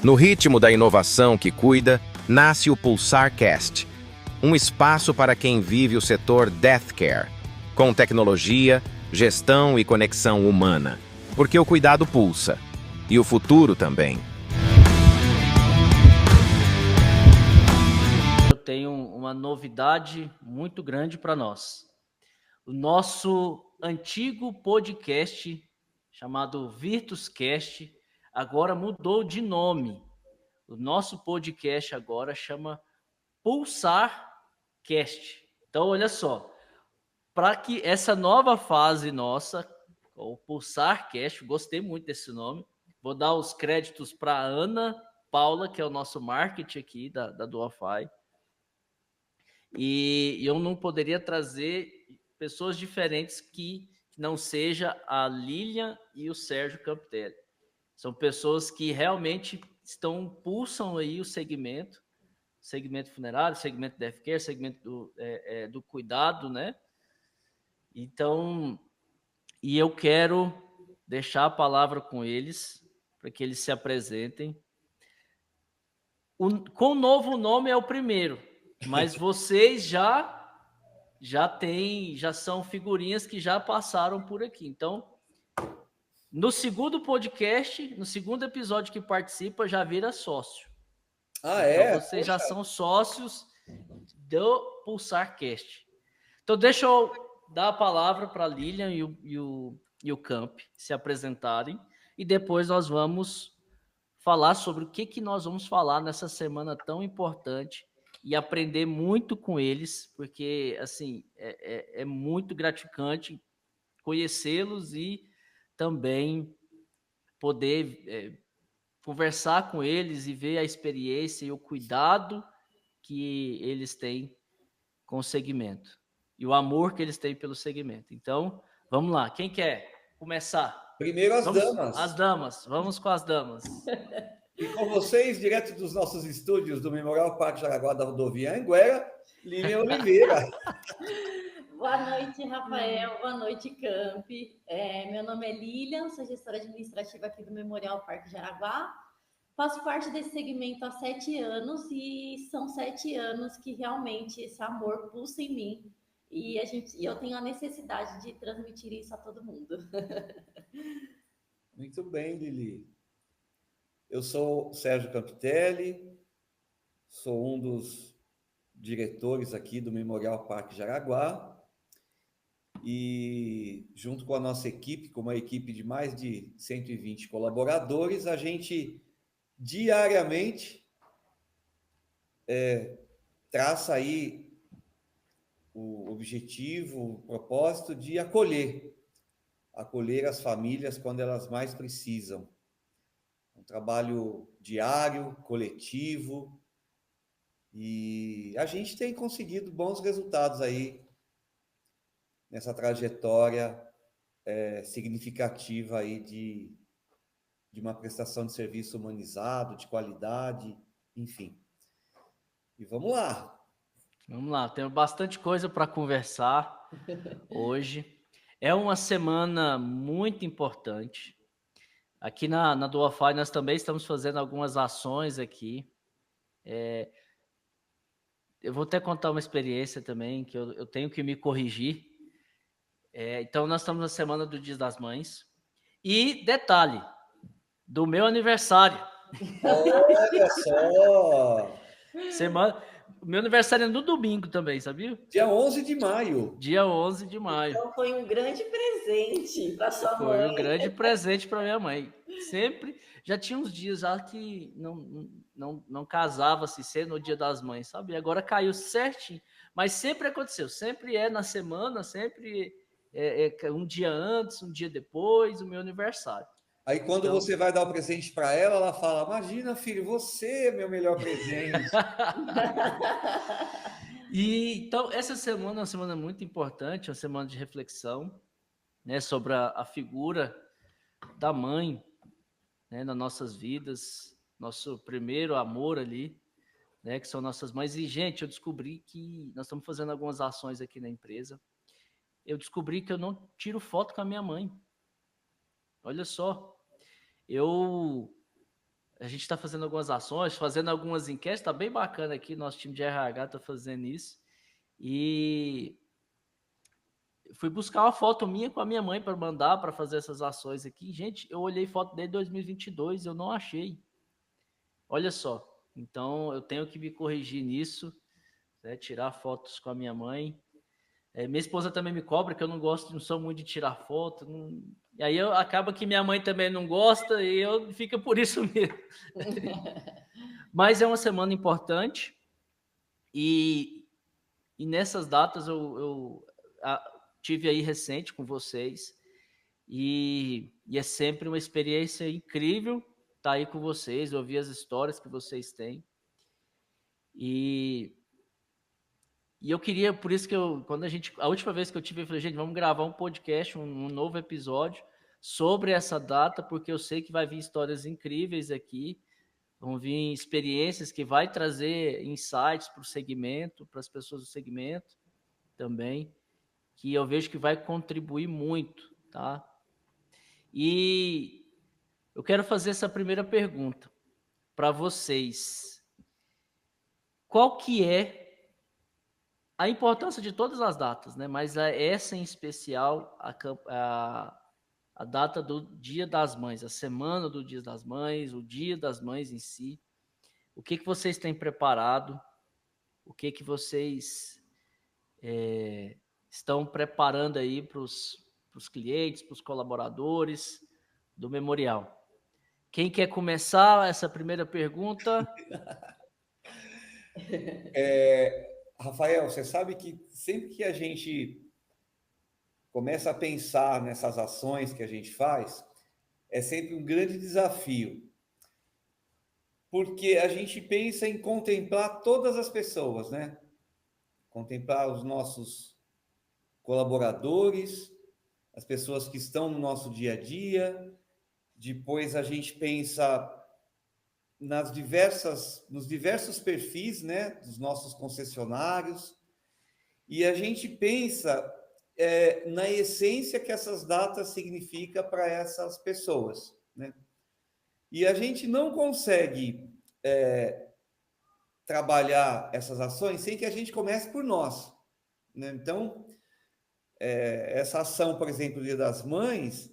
No ritmo da inovação que cuida, nasce o PulsarCast, um espaço para quem vive o setor Death Care, com tecnologia, gestão e conexão humana, porque o cuidado pulsa, e o futuro também. Eu tenho uma novidade muito grande para nós. O nosso antigo podcast, chamado VirtusCast, agora mudou de nome. O nosso podcast agora chama PulsarCast. Então, olha só, para que essa nova fase nossa, o PulsarCast, gostei muito desse nome. Vou dar os créditos para a Ana Paula, que é o nosso marketing aqui da Duofy. E eu não poderia trazer pessoas diferentes que não seja a Lilian e o Sérgio Campitelli. São pessoas que realmente pulsam aí o segmento funerário, segmento de healthcare, segmento do cuidado, né? Então, e eu quero deixar a palavra com eles, para que eles se apresentem. Com o novo nome é o primeiro, mas vocês já são figurinhas que já passaram por aqui. Então, no segundo podcast, no segundo episódio que participa, já vira sócio. Então, vocês já são sócios do PulsarCast. Então, deixa eu dar a palavra para a Lilian e o Camp se apresentarem e depois nós vamos falar sobre o que nós vamos falar nessa semana tão importante e aprender muito com eles, porque assim é muito gratificante conhecê-los e também poder conversar com eles e ver a experiência e o cuidado que eles têm com o segmento e o amor que eles têm pelo segmento. Então, vamos lá. Quem quer começar? Primeiro as damas. As damas. Vamos com as damas. E com vocês, direto dos nossos estúdios do Memorial Parque Jaraguá da Rodovia Anguera, Lilian Oliveira. Boa noite, Rafael. Boa noite, Camp. Meu nome é Lilian, sou gestora administrativa aqui do Memorial Parque Jaraguá. Faço parte desse segmento há 7 anos e são 7 anos que realmente esse amor pulsa em mim e eu tenho a necessidade de transmitir isso a todo mundo. Muito bem, Lili. Eu sou Sérgio Campitelli, sou um dos diretores aqui do Memorial Parque Jaraguá e junto com a nossa equipe, com uma equipe de mais de 120 colaboradores, a gente diariamente traça aí o objetivo, o propósito de acolher as famílias quando elas mais precisam. Um trabalho diário, coletivo, e a gente tem conseguido bons resultados aí nessa trajetória significativa aí de uma prestação de serviço humanizado, de qualidade, enfim. E vamos lá. Vamos lá, temos bastante coisa para conversar hoje. É uma semana muito importante. Aqui na Duofy nós também estamos fazendo algumas ações aqui. Eu vou até contar uma experiência também, que eu tenho que me corrigir. Então, nós estamos na semana do Dia das Mães. E, detalhe, do meu aniversário. Olha só! Meu aniversário é no domingo também, sabia? Dia 11 de maio. Dia 11 de maio. Então, foi um grande presente para sua mãe. Foi um grande presente para minha mãe. Sempre, já tinha uns dias já que não casava-se ser no Dia das Mães, sabe? E agora caiu certinho. Mas sempre aconteceu, sempre é na semana, sempre um dia antes, um dia depois, o meu aniversário. Aí quando você vai dar o presente para ela, ela fala: imagina, filho, você é meu melhor presente. E então essa semana é uma semana muito importante, uma semana de reflexão, né, sobre a figura da mãe, né, nas nossas vidas, nosso primeiro amor ali, né, que são nossas mães. E gente, eu descobri que nós estamos fazendo algumas ações aqui na empresa. Eu descobri que eu não tiro foto com a minha mãe. Olha só, eu A gente está fazendo algumas ações, fazendo algumas enquetes, está bem bacana aqui, nosso time de RH está fazendo isso. E fui buscar uma foto minha com a minha mãe para mandar para fazer essas ações aqui. Gente, eu olhei foto desde 2022, eu não achei. Olha só, então eu tenho que me corrigir nisso, né, tirar fotos com a minha mãe. Minha esposa também me cobra que eu não sou muito de tirar foto. Não... E aí acaba que minha mãe também não gosta e fica por isso mesmo. Mas é uma semana importante e nessas datas eu tive aí recente com vocês e é sempre uma experiência incrível estar aí com vocês, ouvir as histórias que vocês têm. E eu queria, por isso que a última vez que eu tive, eu falei, gente, vamos gravar um podcast, um novo episódio sobre essa data, porque eu sei que vai vir histórias incríveis aqui, vão vir experiências que vai trazer insights para o segmento, para as pessoas do segmento também, que eu vejo que vai contribuir muito, tá? E eu quero fazer essa primeira pergunta para vocês. Qual que é a importância de todas as datas, né? Mas essa em especial, a data do Dia das Mães, a semana do Dia das Mães, o Dia das Mães em si. O que vocês têm preparado? O que vocês estão preparando aí para os clientes, para os colaboradores do Memorial? Quem quer começar essa primeira pergunta? Rafael, você sabe que sempre que a gente começa a pensar nessas ações que a gente faz, é sempre um grande desafio. Porque a gente pensa em contemplar todas as pessoas, né? Contemplar os nossos colaboradores, as pessoas que estão no nosso dia a dia. Depois a gente pensa nos diversos perfis, né, dos nossos concessionários, e a gente pensa na essência que essas datas significam para essas pessoas, né? E a gente não consegue trabalhar essas ações sem que a gente comece por nós, né? Então, essa ação, por exemplo, Dia das Mães,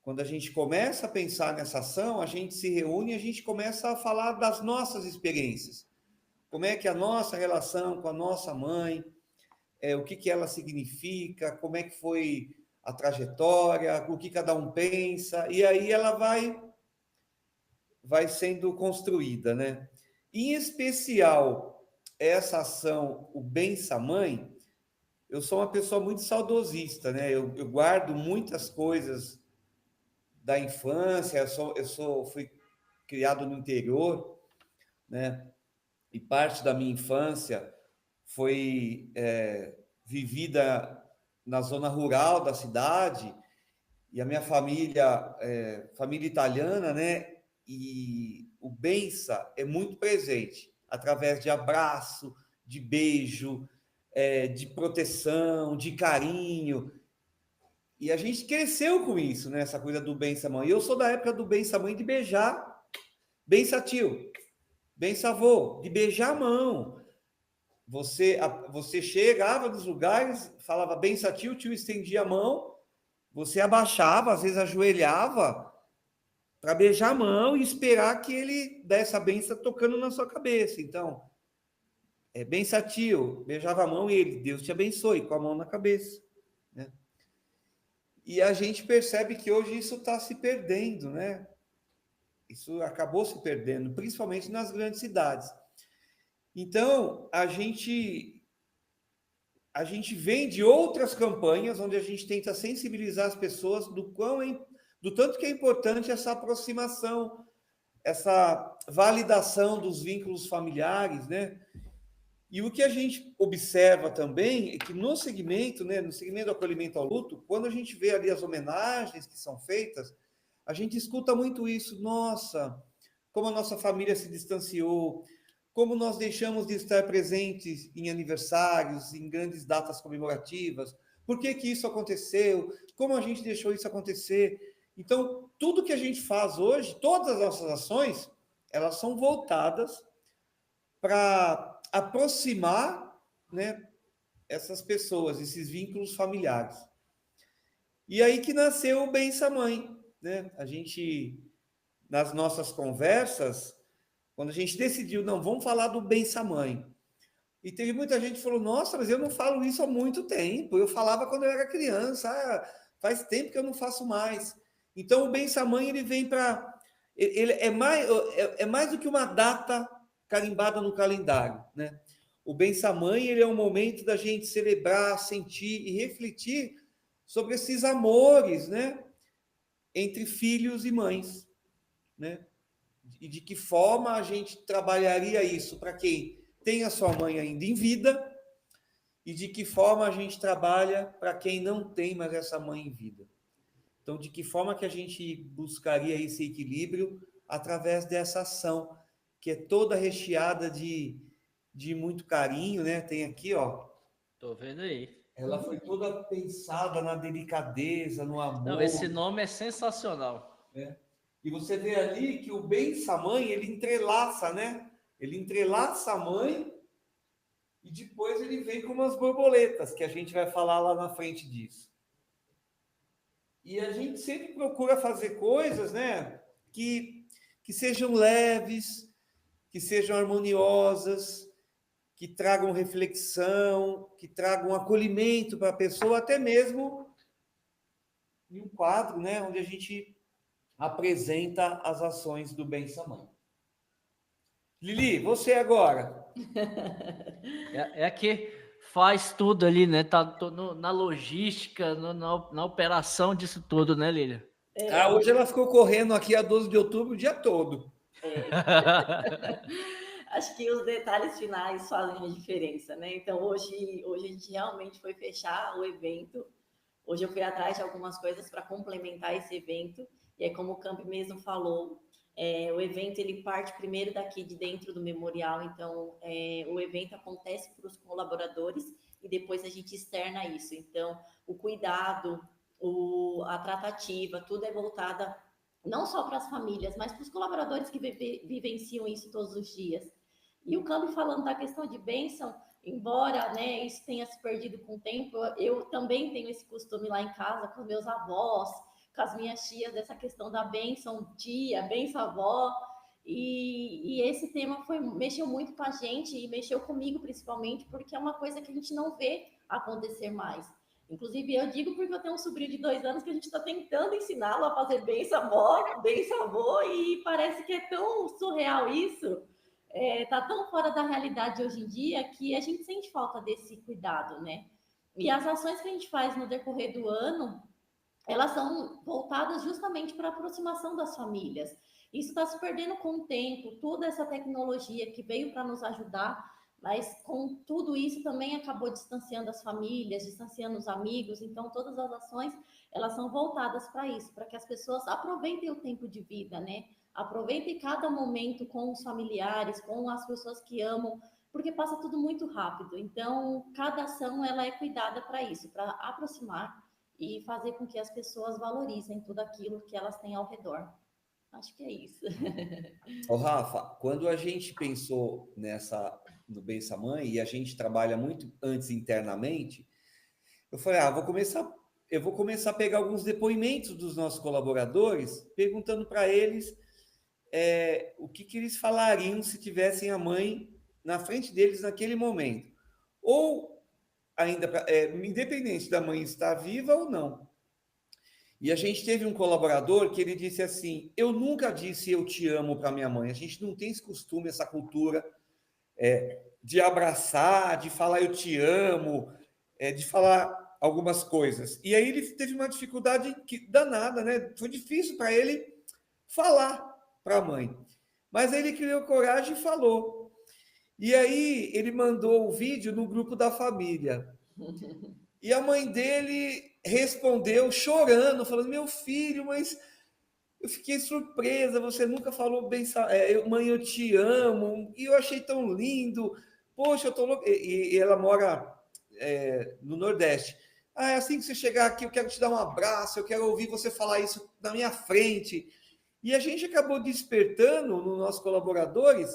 quando a gente começa a pensar nessa ação, a gente se reúne e a gente começa a falar das nossas experiências. Como é que a nossa relação com a nossa mãe, o que ela significa, como é que foi a trajetória, o que cada um pensa, e aí ela vai sendo construída, né? Em especial, essa ação, o Bença Mãe, eu sou uma pessoa muito saudosista, né? Eu guardo muitas coisas da infância, fui criado no interior, né? E parte da minha infância foi vivida na zona rural da cidade, e a minha família, família italiana, né? E o Bença é muito presente, através de abraço, de beijo, de proteção, de carinho. E a gente cresceu com isso, né? Essa coisa do Bença Mãe. Eu sou da época do Bença Mãe de beijar, Bença Tio, Bença Avô, de beijar a mão. Você chegava nos lugares, falava Bença Tio, o tio estendia a mão, você abaixava, às vezes ajoelhava para beijar a mão e esperar que ele desse a benção tocando na sua cabeça. Então, Bença Tio, beijava a mão e ele, Deus te abençoe, com a mão na cabeça, né? E a gente percebe que hoje isso está se perdendo, né? Isso acabou se perdendo, principalmente nas grandes cidades. Então, a gente vem de outras campanhas onde a gente tenta sensibilizar as pessoas do tanto que é importante essa aproximação, essa validação dos vínculos familiares, né? E o que a gente observa também é que no segmento, né, no segmento do acolhimento ao luto, quando a gente vê ali as homenagens que são feitas, a gente escuta muito isso. Nossa, como a nossa família se distanciou, como nós deixamos de estar presentes em aniversários, em grandes datas comemorativas, por que isso aconteceu, como a gente deixou isso acontecer. Então, tudo que a gente faz hoje, todas as nossas ações, elas são voltadas para aproximar, né, essas pessoas, esses vínculos familiares. E aí que nasceu o Bença Mãe, né? A gente, nas nossas conversas, quando a gente decidiu, não, vamos falar do Bença Mãe. E teve muita gente que falou, nossa, mas eu não falo isso há muito tempo. Eu falava quando eu era criança, faz tempo que eu não faço mais. Então, o Bença Mãe, ele vem para... Ele é mais do que uma data carimbada no calendário, né? O Bença Mãe, ele é um momento da gente celebrar, sentir e refletir sobre esses amores, né, entre filhos e mães, né? E de que forma a gente trabalharia isso para quem tem a sua mãe ainda em vida e de que forma a gente trabalha para quem não tem mais essa mãe em vida. Então, de que forma que a gente buscaria esse equilíbrio através dessa ação, que é toda recheada de muito carinho, né? Tem aqui, ó. Tô vendo aí. Ela foi toda pensada na delicadeza, no amor. Não, esse nome é sensacional. Né? E você vê ali que o Bença Mãe, ele entrelaça, né? Ele entrelaça a mãe e depois ele vem com umas borboletas, que a gente vai falar lá na frente disso. E a gente sempre procura fazer coisas, né, que sejam leves, que sejam harmoniosas, que tragam reflexão, que tragam acolhimento para a pessoa, até mesmo em um quadro, né, onde a gente apresenta as ações do Bença Mãe. Lili, você agora. É que faz tudo ali, né? Tá na logística, na operação disso tudo, né, Lília? Hoje ela ficou correndo aqui a 12 de outubro o dia todo. Acho que os detalhes finais fazem a diferença, né? Então, hoje a gente realmente foi fechar o evento. Hoje eu fui atrás de algumas coisas para complementar esse evento. E é como o Camp mesmo falou, o evento ele parte primeiro daqui de dentro do memorial. Então, o evento acontece para os colaboradores e depois a gente externa isso. Então, o cuidado, a tratativa, tudo é voltada não só para as famílias, mas para os colaboradores que vivenciam isso todos os dias. E o Camp falando da questão de bênção, embora, né, isso tenha se perdido com o tempo, eu também tenho esse costume lá em casa com meus avós, com as minhas tias, dessa questão da bênção tia, bênção avó, e esse tema mexeu muito com a gente e mexeu comigo principalmente, porque é uma coisa que a gente não vê acontecer mais. Inclusive, eu digo porque eu tenho um sobrinho de 2 anos que a gente está tentando ensiná-lo a fazer bênção avó, bênção avô, e parece que é tão surreal isso, tá tão fora da realidade hoje em dia que a gente sente falta desse cuidado, né? E as ações que a gente faz no decorrer do ano, elas são voltadas justamente para a aproximação das famílias. Isso está se perdendo com o tempo, toda essa tecnologia que veio para nos ajudar, mas com tudo isso também acabou distanciando as famílias, distanciando os amigos. Então, todas as ações, elas são voltadas para isso, para que as pessoas aproveitem o tempo de vida, né? Aproveitem cada momento com os familiares, com as pessoas que amam, porque passa tudo muito rápido. Então, cada ação, ela é cuidada para isso, para aproximar e fazer com que as pessoas valorizem tudo aquilo que elas têm ao redor. Acho que é isso. Ô, Rafa, quando a gente pensou no Bença Mãe, e a gente trabalha muito antes internamente, eu falei, eu vou começar a pegar alguns depoimentos dos nossos colaboradores, perguntando para eles o que eles falariam se tivessem a mãe na frente deles naquele momento. Ou ainda, independente da mãe estar viva ou não. E a gente teve um colaborador que ele disse assim, eu nunca disse eu te amo para minha mãe, a gente não tem esse costume, essa cultura de abraçar, de falar eu te amo, de falar algumas coisas. E aí ele teve uma dificuldade danada, né? Foi difícil para ele falar para a mãe. Mas aí ele criou coragem e falou. E aí ele mandou o vídeo no grupo da família. E a mãe dele respondeu chorando, falando, meu filho, mas eu fiquei surpresa, você nunca falou bem, mãe, eu te amo, e eu achei tão lindo, poxa, eu tô louco. E ela mora no Nordeste. Assim que você chegar aqui, eu quero te dar um abraço, eu quero ouvir você falar isso na minha frente. E a gente acabou despertando nos nossos colaboradores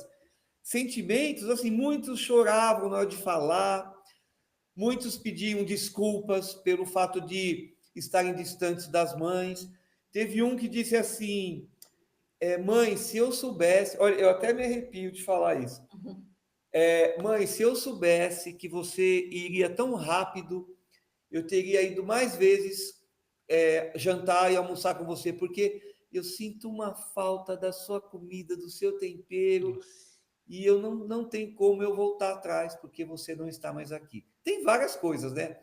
sentimentos, assim, muitos choravam na hora de falar, muitos pediam desculpas pelo fato de estarem distantes das mães. Teve um que disse assim, mãe, se eu soubesse... Olha, eu até me arrepio de falar isso. Mãe, se eu soubesse que você iria tão rápido, eu teria ido mais vezes jantar e almoçar com você, porque eu sinto uma falta da sua comida, do seu tempero, e eu não tenho como eu voltar atrás, porque você não está mais aqui. Tem várias coisas, né?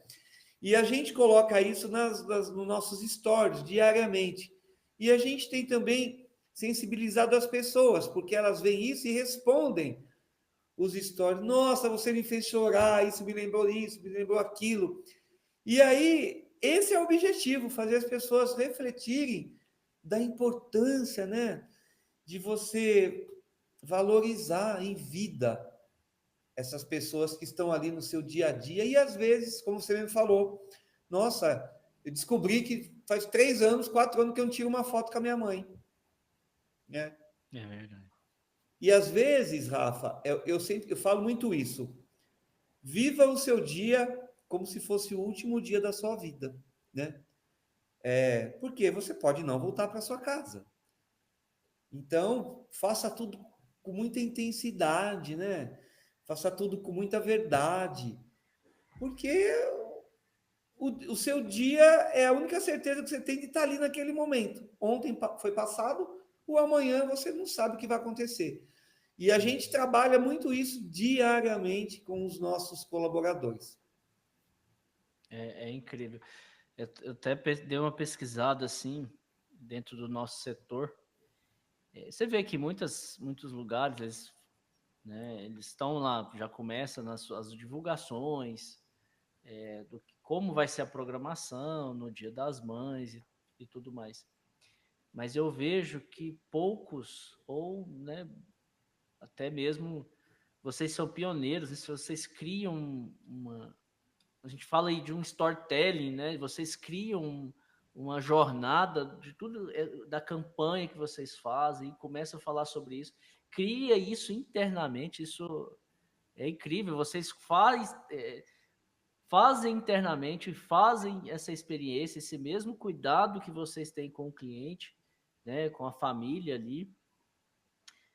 E a gente coloca isso nos nossos stories diariamente. E a gente tem também sensibilizado as pessoas, porque elas veem isso e respondem os stories. Nossa, você me fez chorar, isso, me lembrou aquilo. E aí, esse é o objetivo, fazer as pessoas refletirem da importância, né, de você valorizar em vida essas pessoas que estão ali no seu dia a dia. E às vezes, como você mesmo falou, nossa, eu descobri que faz 3 anos, 4 anos que eu não tiro uma foto com a minha mãe. Né? É verdade. E às vezes, Rafa, eu falo muito isso. Viva o seu dia como se fosse o último dia da sua vida, né? Porque você pode não voltar para sua casa. Então, faça tudo com muita intensidade, né? Faça tudo com muita verdade. Porque o seu dia é a única certeza que você tem de estar ali naquele momento. Ontem foi passado, o amanhã você não sabe o que vai acontecer. E a gente trabalha muito isso diariamente com os nossos colaboradores. É incrível. Eu até dei uma pesquisada assim, dentro do nosso setor. Você vê que muitos lugares, eles estão lá, já começam nas suas divulgações, como vai ser a programação no Dia das Mães e tudo mais. Mas eu vejo que poucos, ou até mesmo vocês são pioneiros, se vocês criam a gente fala aí de um storytelling, né? Vocês criam uma jornada de tudo, da campanha que vocês fazem, e começam a falar sobre isso. Cria isso internamente, isso é incrível. Vocês fazem internamente, fazem essa experiência, esse mesmo cuidado que vocês têm com o cliente, né? Com a família ali.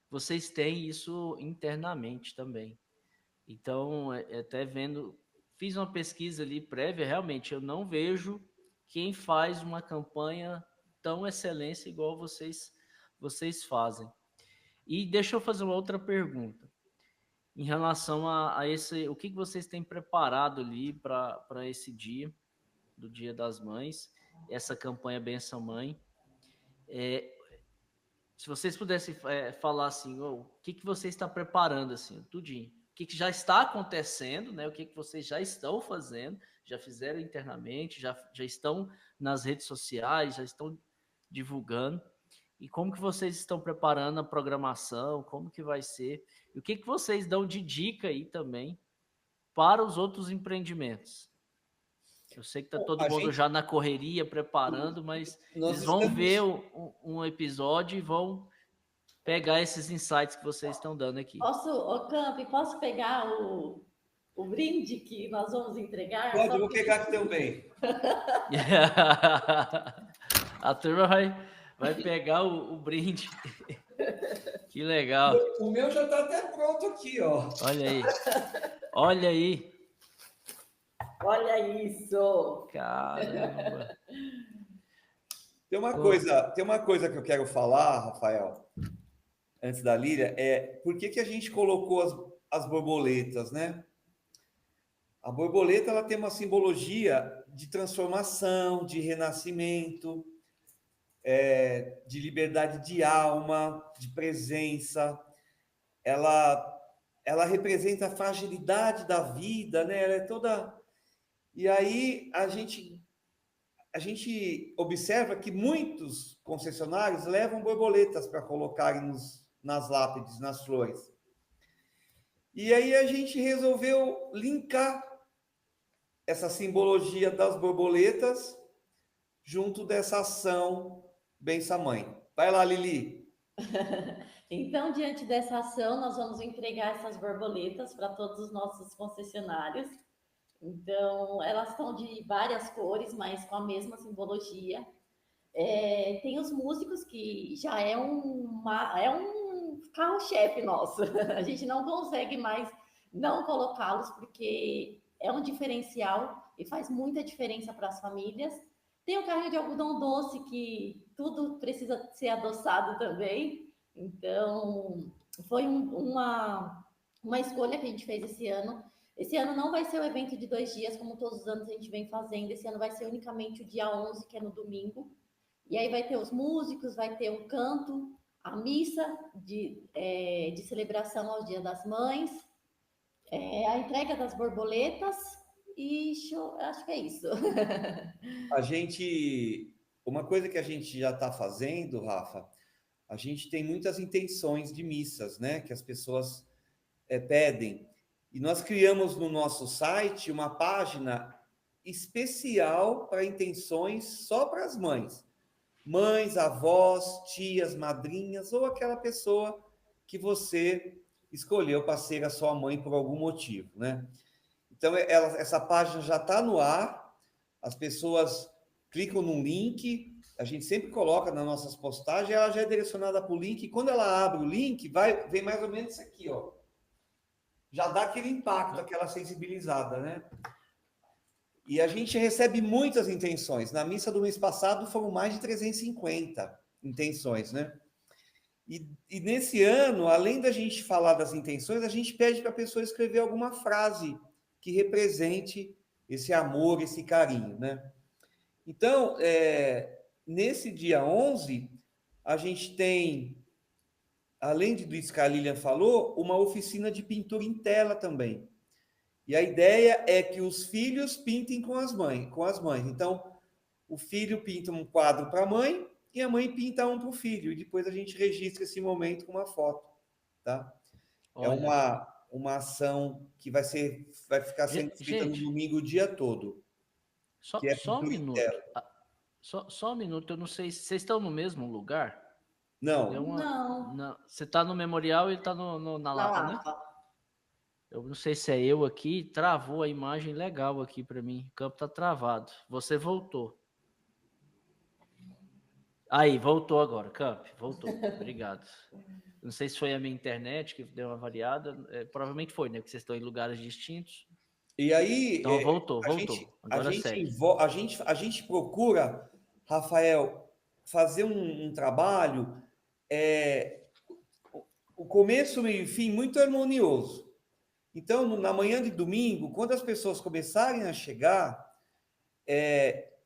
Vocês têm isso internamente também. Então, até fiz uma pesquisa ali prévia, realmente, eu não vejo quem faz uma campanha tão excelente igual vocês fazem. E deixa eu fazer uma outra pergunta. Em relação a esse, o que vocês têm preparado ali para esse dia, do Dia das Mães, essa campanha Benção Mãe. Se vocês pudessem falar assim, o que você está preparando, assim, tudinho. O que já está acontecendo, né? O que vocês já estão fazendo, já fizeram internamente, já estão nas redes sociais, já estão divulgando. E como que vocês estão preparando a programação, como que vai ser. E o que vocês dão de dica aí também para os outros empreendimentos. Eu sei que está todo mundo já na correria, preparando, mas eles vão ver um episódio e vão pegar esses insights que vocês estão dando aqui. Posso pegar o brinde que nós vamos entregar? Pode, eu vou pegar aqui também. A turma vai pegar o brinde. Que legal. O meu já está até pronto aqui, ó. Olha aí. Olha aí. Olha isso. Caramba. Tem uma coisa que eu quero falar, Rafael, antes da Lília, por que a gente colocou as borboletas, né? A borboleta, ela tem uma simbologia de transformação, de renascimento, de liberdade de alma, de presença. Ela representa a fragilidade da vida, né? Ela é toda... E aí a gente observa que muitos concessionários levam borboletas para colocarem nas lápides, nas flores. E aí a gente resolveu linkar essa simbologia das borboletas junto dessa ação Benção Mãe. Vai lá, Lili. Então, diante dessa ação, nós vamos entregar essas borboletas para todos os nossos concessionários. Então, elas estão de várias cores, mas com a mesma simbologia. Tem os músicos, que já é um carro-chefe nosso. A gente não consegue mais não colocá-los, porque é um diferencial e faz muita diferença para as famílias. Tem o carrinho de algodão doce, que tudo precisa ser adoçado também. Então, foi uma escolha que a gente fez esse ano. Esse ano não vai ser o evento de 2 dias, como todos os anos a gente vem fazendo. Esse ano vai ser unicamente o dia 11, que é no domingo. E aí vai ter os músicos, vai ter o canto, a missa de celebração ao Dia das Mães, a entrega das borboletas e acho que é isso. Uma coisa que a gente já está fazendo, Rafa, a gente tem muitas intenções de missas, né? Que as pessoas pedem. E nós criamos no nosso site uma página especial para intenções só para as mães. Mães, avós, tias, madrinhas ou aquela pessoa que você escolheu para ser a sua mãe por algum motivo, né? Então, essa página já está no ar, as pessoas clicam num link, a gente sempre coloca nas nossas postagens, ela já é direcionada para o link, e quando ela abre o link, vem mais ou menos isso aqui, ó. Já dá aquele impacto, aquela sensibilizada, né? E a gente recebe muitas intenções. Na missa do mês passado foram mais de 350 intenções, né? E nesse ano, além da gente falar das intenções, a gente pede para a pessoa escrever alguma frase que represente esse amor, esse carinho, né? Então, nesse dia 11, a gente tem, além do isso que a Lilian falou, uma oficina de pintura em tela também. E a ideia é que os filhos pintem com as mães. Então, o filho pinta um quadro para a mãe e a mãe pinta um para o filho. E depois a gente registra esse momento com uma foto, tá? Olha. É uma ação que vai ficar sendo feita no domingo o dia todo. Só um minuto. Só um minuto. Eu não sei se vocês estão no mesmo lugar. Não. Não. Você está no Memorial e ele está na Lapa, né? Eu não sei se é eu aqui, travou a imagem legal aqui para mim. O campo tá travado. Você voltou. Aí, voltou agora, Camp. Voltou. Obrigado. Não sei se foi a minha internet que deu uma variada. Provavelmente foi, né? Porque vocês estão em lugares distintos. E aí... Então, voltou. Agora segue. A gente procura, Rafael, fazer um trabalho... o começo, meio e fim, muito harmonioso. Então, na manhã de domingo, quando as pessoas começarem a chegar,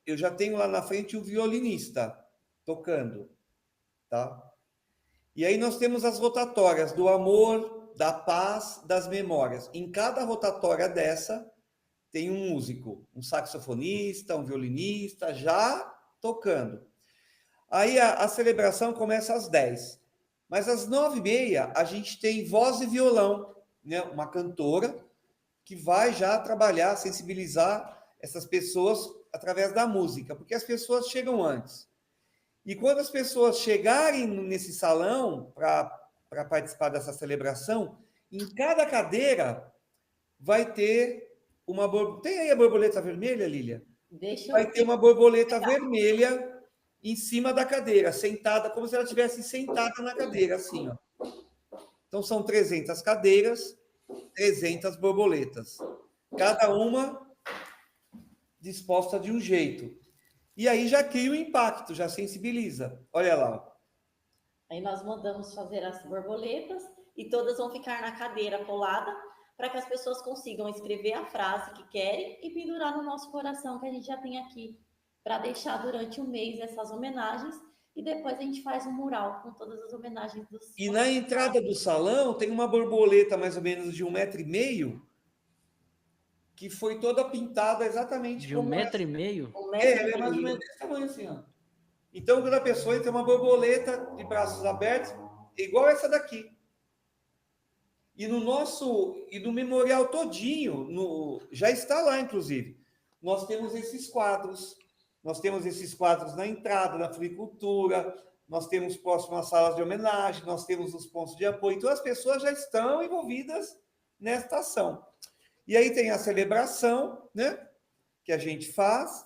eu já tenho lá na frente o violinista tocando, tá? E aí nós temos as rotatórias do amor, da paz, das memórias. Em cada rotatória dessa, tem um músico, um saxofonista, um violinista, já tocando. Aí a celebração começa às 10. Mas às 9h30, a gente tem voz e violão, né? Uma cantora que vai já trabalhar, sensibilizar essas pessoas através da música, porque as pessoas chegam antes. E quando as pessoas chegarem nesse salão para participar dessa celebração, em cada cadeira vai ter uma borboleta. Tem aí a borboleta vermelha, Lília? Vai ter uma borboleta vermelha em cima da cadeira, sentada, como se ela estivesse sentada na cadeira, assim, ó. Então, são 300 cadeiras, 300 borboletas. Cada uma disposta de um jeito. E aí já cria o impacto, já sensibiliza. Olha lá. Aí nós mandamos fazer as borboletas e todas vão ficar na cadeira colada para que as pessoas consigam escrever a frase que querem e pendurar no nosso coração, que a gente já tem aqui, para deixar durante o mês essas homenagens. E depois a gente faz um mural com todas as homenagens dos... E na entrada do salão tem uma borboleta mais ou menos de 1,5 m, que foi toda pintada exatamente de 1,5 m? Ela é mais ou menos desse tamanho assim, ó. Então, quando a pessoa tem uma borboleta de braços abertos, igual essa daqui. E no memorial todinho, já está lá, inclusive. Nós temos esses quadros. Nós temos esses quadros na entrada, na floricultura, nós temos próximas salas de homenagem, nós temos os pontos de apoio. Então, as pessoas já estão envolvidas nesta ação. E aí tem a celebração, né, que a gente faz.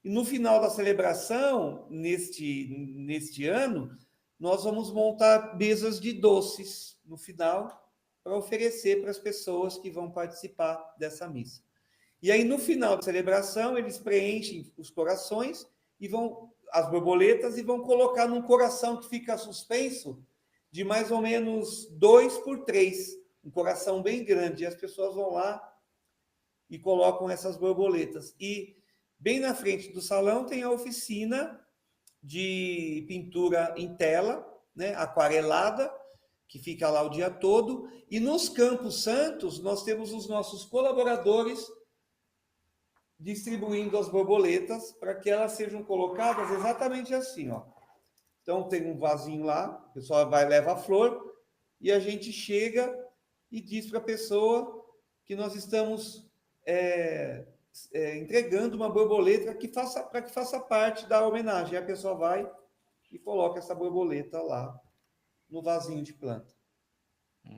E no final da celebração, neste ano, nós vamos montar mesas de doces no final para oferecer para as pessoas que vão participar dessa missa. E aí, no final da celebração, eles preenchem os corações e as borboletas, e vão colocar num coração que fica suspenso de mais ou menos 2x3, um coração bem grande. E as pessoas vão lá e colocam essas borboletas. E bem na frente do salão tem a oficina de pintura em tela, né, aquarelada, que fica lá o dia todo. E nos Campos Santos, nós temos os nossos colaboradores distribuindo as borboletas para que elas sejam colocadas exatamente assim, ó. Então, tem um vasinho lá, o pessoal vai levar a flor, e a gente chega e diz para a pessoa que nós estamos entregando uma borboleta para que faça parte da homenagem. E a pessoa vai e coloca essa borboleta lá no vasinho de planta.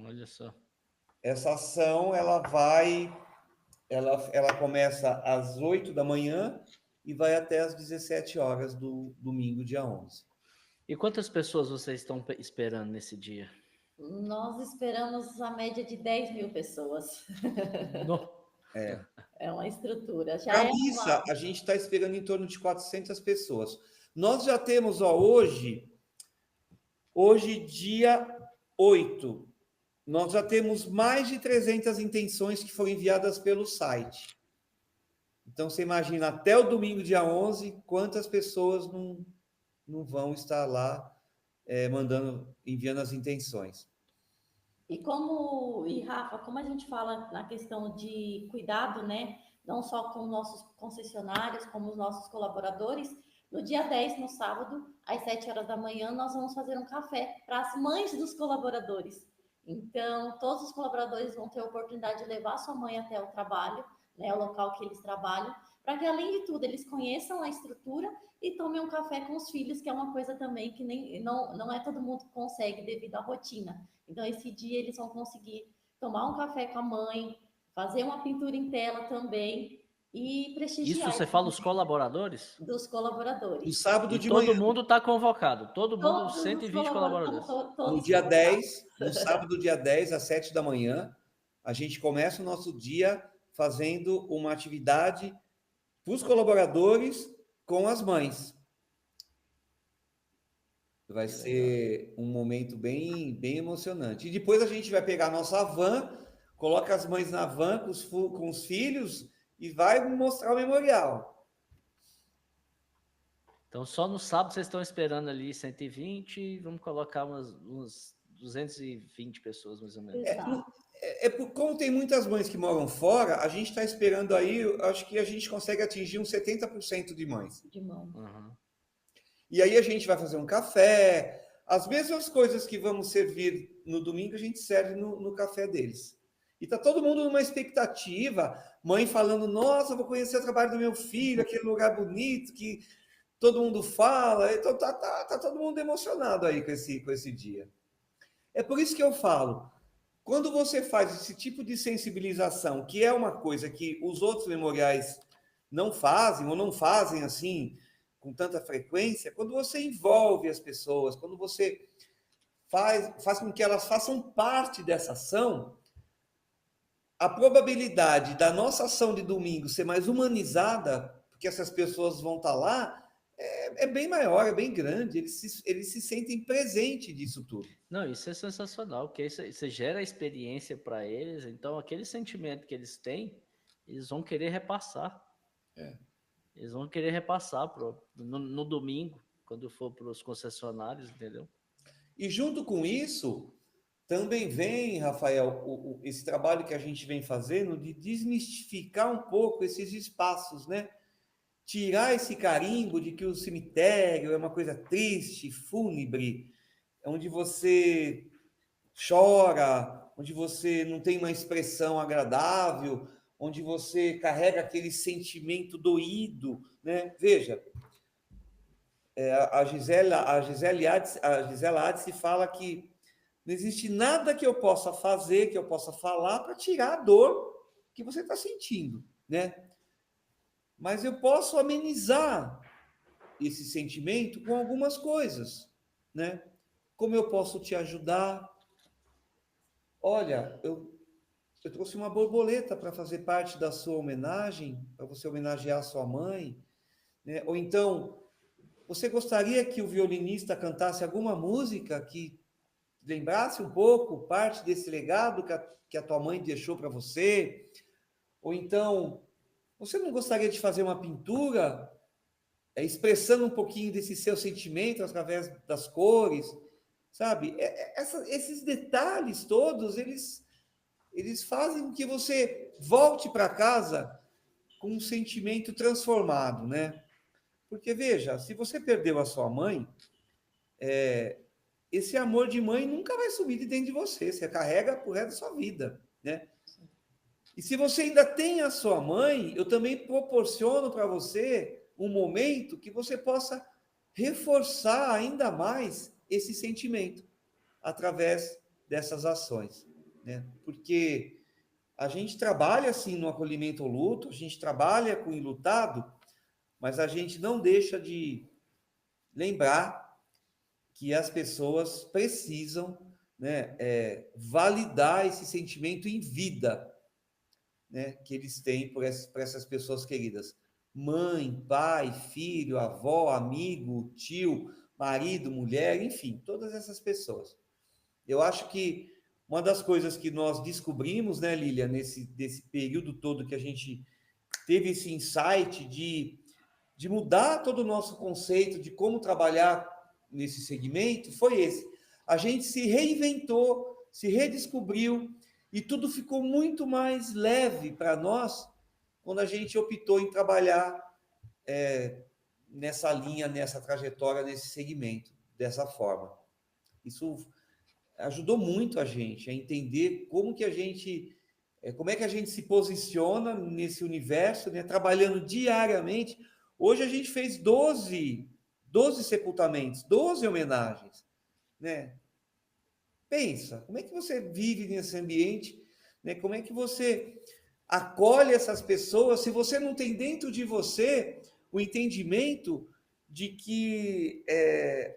Olha só. Essa ação, ela começa às 8 da manhã e vai até às 17 horas do domingo, dia 11. E quantas pessoas vocês estão esperando nesse dia? Nós esperamos a média de 10 mil pessoas. É uma estrutura. A missa, a gente está esperando em torno de 400 pessoas. Nós já temos, hoje, dia 8, nós já temos mais de 300 intenções que foram enviadas pelo site. Então, você imagina, até o domingo, dia 11, quantas pessoas não vão estar lá enviando as intenções. E Rafa, como a gente fala na questão de cuidado, né? Não só com nossos concessionários, como os nossos colaboradores, no dia 10, no sábado, às 7 horas da manhã, nós vamos fazer um café para as mães dos colaboradores. Então, todos os colaboradores vão ter a oportunidade de levar sua mãe até o trabalho, né, o local que eles trabalham, para que, além de tudo, eles conheçam a estrutura e tomem um café com os filhos, que é uma coisa também que não é todo mundo que consegue devido à rotina. Então, esse dia eles vão conseguir tomar um café com a mãe, fazer uma pintura em tela também e prestigiar. Isso você fala dos colaboradores? Dos colaboradores. No sábado de todo manhã. Todo mundo está convocado, todo mundo, 120 colaboradores. No dia 10, no sábado, dia 10, às 7 da manhã, a gente começa o nosso dia fazendo uma atividade para os colaboradores com as mães. Vai ser um momento bem, bem emocionante. E depois a gente vai pegar a nossa van, coloca as mães na van com os filhos e vai mostrar o memorial. Então, só no sábado vocês estão esperando ali 120, vamos colocar uns 220 pessoas, mais ou menos. Como tem muitas mães que moram fora, a gente está esperando aí, acho que a gente consegue atingir uns 70% de mães. De mãe. Uhum. E aí a gente vai fazer um café, as mesmas coisas que vamos servir no domingo, a gente serve no café deles. E tá todo mundo numa expectativa, mãe falando, nossa, vou conhecer o trabalho do meu filho, aquele lugar bonito que todo mundo fala. Então tá todo mundo emocionado aí com esse dia. É por isso que eu falo, quando você faz esse tipo de sensibilização, que é uma coisa que os outros memoriais não fazem, ou não fazem assim, com tanta frequência, quando você envolve as pessoas, quando você faz com que elas façam parte dessa ação, a probabilidade da nossa ação de domingo ser mais humanizada, porque essas pessoas vão estar lá, é bem maior, é bem grande, eles se sentem presentes disso tudo. Não, isso é sensacional, porque isso gera experiência para eles, então aquele sentimento que eles têm, eles vão querer repassar. Eles vão querer repassar no domingo, quando for para os concessionários, entendeu? E junto com isso, também vem, Rafael, esse trabalho que a gente vem fazendo de desmistificar um pouco esses espaços, né? Tirar esse carimbo de que o cemitério é uma coisa triste, fúnebre, onde você chora, onde você não tem uma expressão agradável, onde você carrega aquele sentimento doído, né? Veja, a Gisela Adse fala que não existe nada que eu possa fazer, que eu possa falar para tirar a dor que você está sentindo, né? Mas eu posso amenizar esse sentimento com algumas coisas, né? Como eu posso te ajudar? Olha, eu trouxe uma borboleta para fazer parte da sua homenagem, para você homenagear a sua mãe, né? Ou então, você gostaria que o violinista cantasse alguma música que lembrasse um pouco parte desse legado que a tua mãe deixou para você? Ou então, você não gostaria de fazer uma pintura expressando um pouquinho desse seu sentimento através das cores, sabe? Esses detalhes todos, eles fazem com que você volte para casa com um sentimento transformado, né? Porque, veja, se você perdeu a sua mãe, esse amor de mãe nunca vai sumir de dentro de você, você carrega pro resto da sua vida, né? E se você ainda tem a sua mãe, eu também proporciono para você um momento que você possa reforçar ainda mais esse sentimento através dessas ações, né? Porque a gente trabalha assim no acolhimento ao luto, a gente trabalha com o enlutado, mas a gente não deixa de lembrar que as pessoas precisam, né, validar esse sentimento em vida, né, que eles têm por essas pessoas queridas. Mãe, pai, filho, avó, amigo, tio, marido, mulher, enfim, todas essas pessoas. Eu acho que uma das coisas que nós descobrimos, né, Lília, desse período todo que a gente teve esse insight de mudar todo o nosso conceito de como trabalhar nesse segmento, foi esse. A gente se reinventou, se redescobriu, e tudo ficou muito mais leve para nós quando a gente optou em trabalhar nessa linha, nessa trajetória, nesse segmento, dessa forma. Isso ajudou muito a gente a entender como que a gente, como é que a gente se posiciona nesse universo, né, trabalhando diariamente. Hoje a gente fez 12 sepultamentos, 12 homenagens, né? Pensa, como é que você vive nesse ambiente, né? Como é que você acolhe essas pessoas se você não tem dentro de você o entendimento de que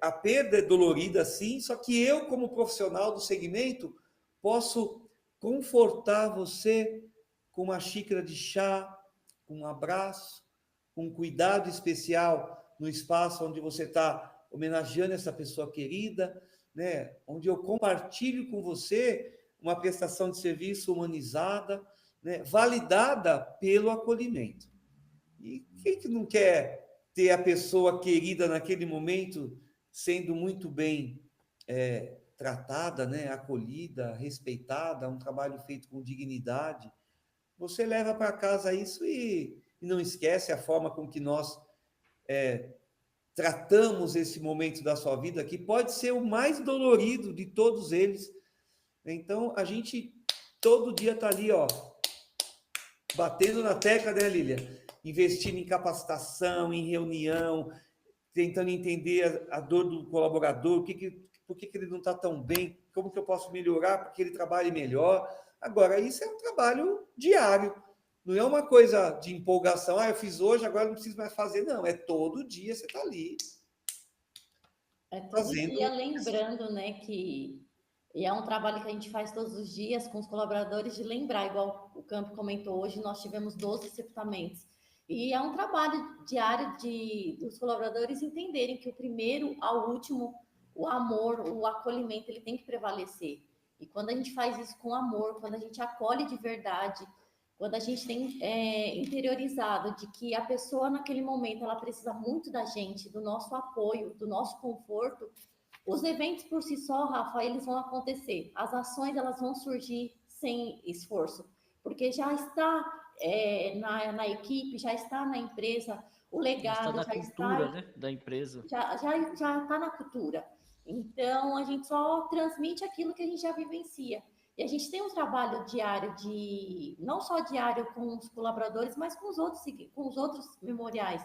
a perda é dolorida, sim, só que eu, como profissional do segmento, posso confortar você com uma xícara de chá, com um abraço, com um cuidado especial no espaço onde você está homenageando essa pessoa querida, né? Onde eu compartilho com você uma prestação de serviço humanizada, né? Validada pelo acolhimento. E quem que não quer ter a pessoa querida naquele momento sendo muito bem tratada, né? Acolhida, respeitada, um trabalho feito com dignidade? Você leva para casa isso e não esquece a forma com que nós tratamos esse momento da sua vida, que pode ser o mais dolorido de todos eles. Então, a gente todo dia está ali, ó, batendo na tecla, né, Lília? Investindo em capacitação, em reunião, tentando entender a dor do colaborador, por que ele não está tão bem, como que eu posso melhorar para que ele trabalhe melhor. Agora, isso é um trabalho diário, não é uma coisa de empolgação, eu fiz hoje, agora não preciso mais fazer, não, é todo dia você está ali. Todo dia lembrando, né, que e é um trabalho que a gente faz todos os dias com os colaboradores de lembrar, igual o Campo comentou hoje, nós tivemos 12 sepultamentos. E é um trabalho diário dos colaboradores entenderem que o primeiro ao último, o amor, o acolhimento, ele tem que prevalecer. E quando a gente faz isso com amor, quando a gente acolhe de verdade, quando a gente tem interiorizado de que a pessoa naquele momento ela precisa muito da gente, do nosso apoio, do nosso conforto, os eventos por si só, Rafa, eles vão acontecer. As ações elas vão surgir sem esforço, porque já está na equipe, já está na empresa, o legado já cultura, né, da empresa. Já está na cultura. Então, a gente só transmite aquilo que a gente já vivencia. E a gente tem um trabalho diário não só diário com os colaboradores, mas com os outros memoriais.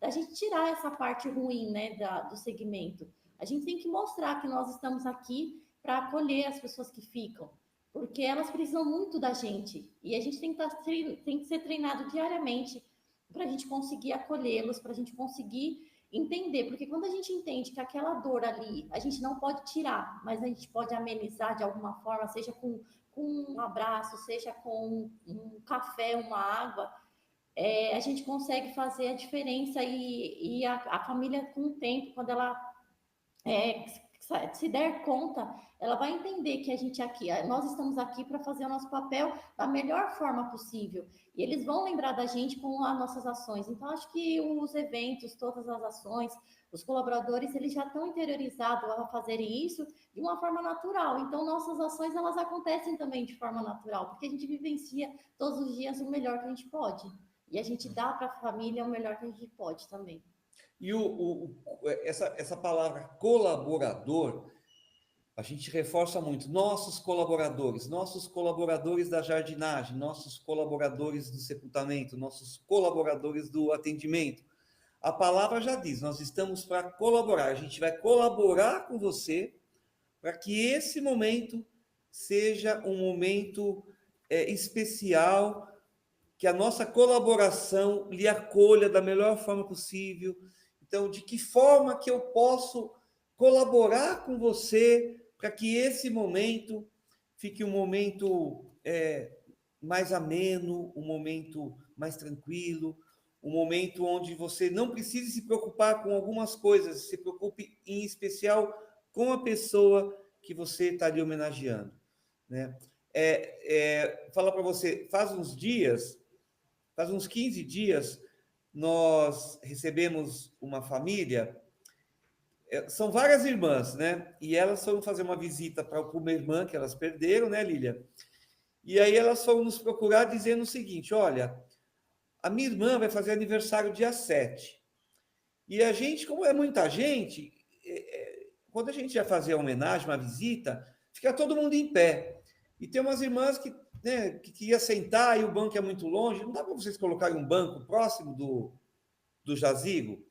da gente tirar essa parte ruim, né, do segmento. A gente tem que mostrar que nós estamos aqui para acolher as pessoas que ficam, porque elas precisam muito da gente, e a gente tem que ser treinado diariamente para a gente conseguir acolhê-los, para a gente conseguir entender, porque quando a gente entende que aquela dor ali, a gente não pode tirar, mas a gente pode amenizar de alguma forma, seja com um abraço, seja com um café, uma água, a gente consegue fazer a diferença e a família, com o tempo, quando ela se der conta, ela vai entender que a gente aqui, nós estamos aqui para fazer o nosso papel da melhor forma possível. E eles vão lembrar da gente com as nossas ações. Então, acho que os eventos, todas as ações, os colaboradores, eles já estão interiorizados a fazerem isso de uma forma natural. Então, nossas ações, elas acontecem também de forma natural, porque a gente vivencia todos os dias o melhor que a gente pode. E a gente dá para a família o melhor que a gente pode também. E essa palavra colaborador, a gente reforça muito. Nossos colaboradores da jardinagem, nossos colaboradores do sepultamento, nossos colaboradores do atendimento. A palavra já diz, nós estamos para colaborar. A gente vai colaborar com você para que esse momento seja um momento especial, que a nossa colaboração lhe acolha da melhor forma possível. Então, de que forma que eu posso colaborar com você para que esse momento fique um momento mais ameno, um momento mais tranquilo, um momento onde você não precise se preocupar com algumas coisas, se preocupe em especial com a pessoa que você está ali homenageando, né? Falar para você, faz uns 15 dias, nós recebemos uma família, são várias irmãs, né? E elas foram fazer uma visita para uma irmã que elas perderam, né, Lília? E aí elas foram nos procurar dizendo o seguinte: olha, a minha irmã vai fazer aniversário dia 7. E a gente, como é muita gente, quando a gente vai fazer a homenagem, uma visita, fica todo mundo em pé. E tem umas irmãs que ia sentar e o banco é muito longe, não dá para vocês colocarem um banco próximo do jazigo?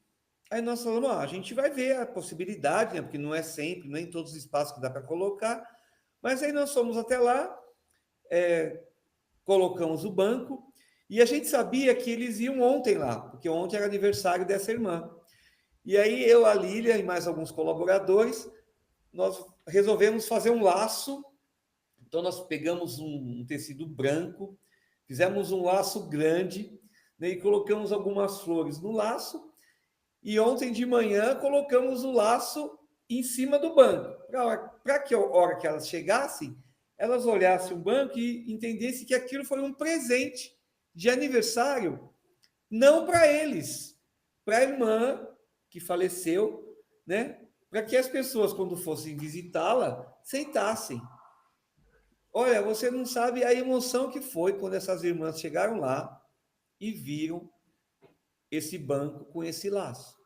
Aí nós falamos, a gente vai ver a possibilidade, né? Porque não é sempre, nem todos os espaços que dá para colocar, mas aí nós fomos até lá, colocamos o banco, e a gente sabia que eles iam ontem lá, porque ontem era aniversário dessa irmã. E aí eu, a Lília e mais alguns colaboradores, nós resolvemos fazer um laço. Então, nós pegamos um tecido branco, fizemos um laço grande, né, e colocamos algumas flores no laço, e ontem de manhã colocamos o laço em cima do banco, para que a hora que elas chegassem, elas olhassem o banco e entendessem que aquilo foi um presente de aniversário, não para eles, para a irmã que faleceu, né, para que as pessoas, quando fossem visitá-la, sentassem. Olha, você não sabe a emoção que foi quando essas irmãs chegaram lá e viram esse banco com esse laço.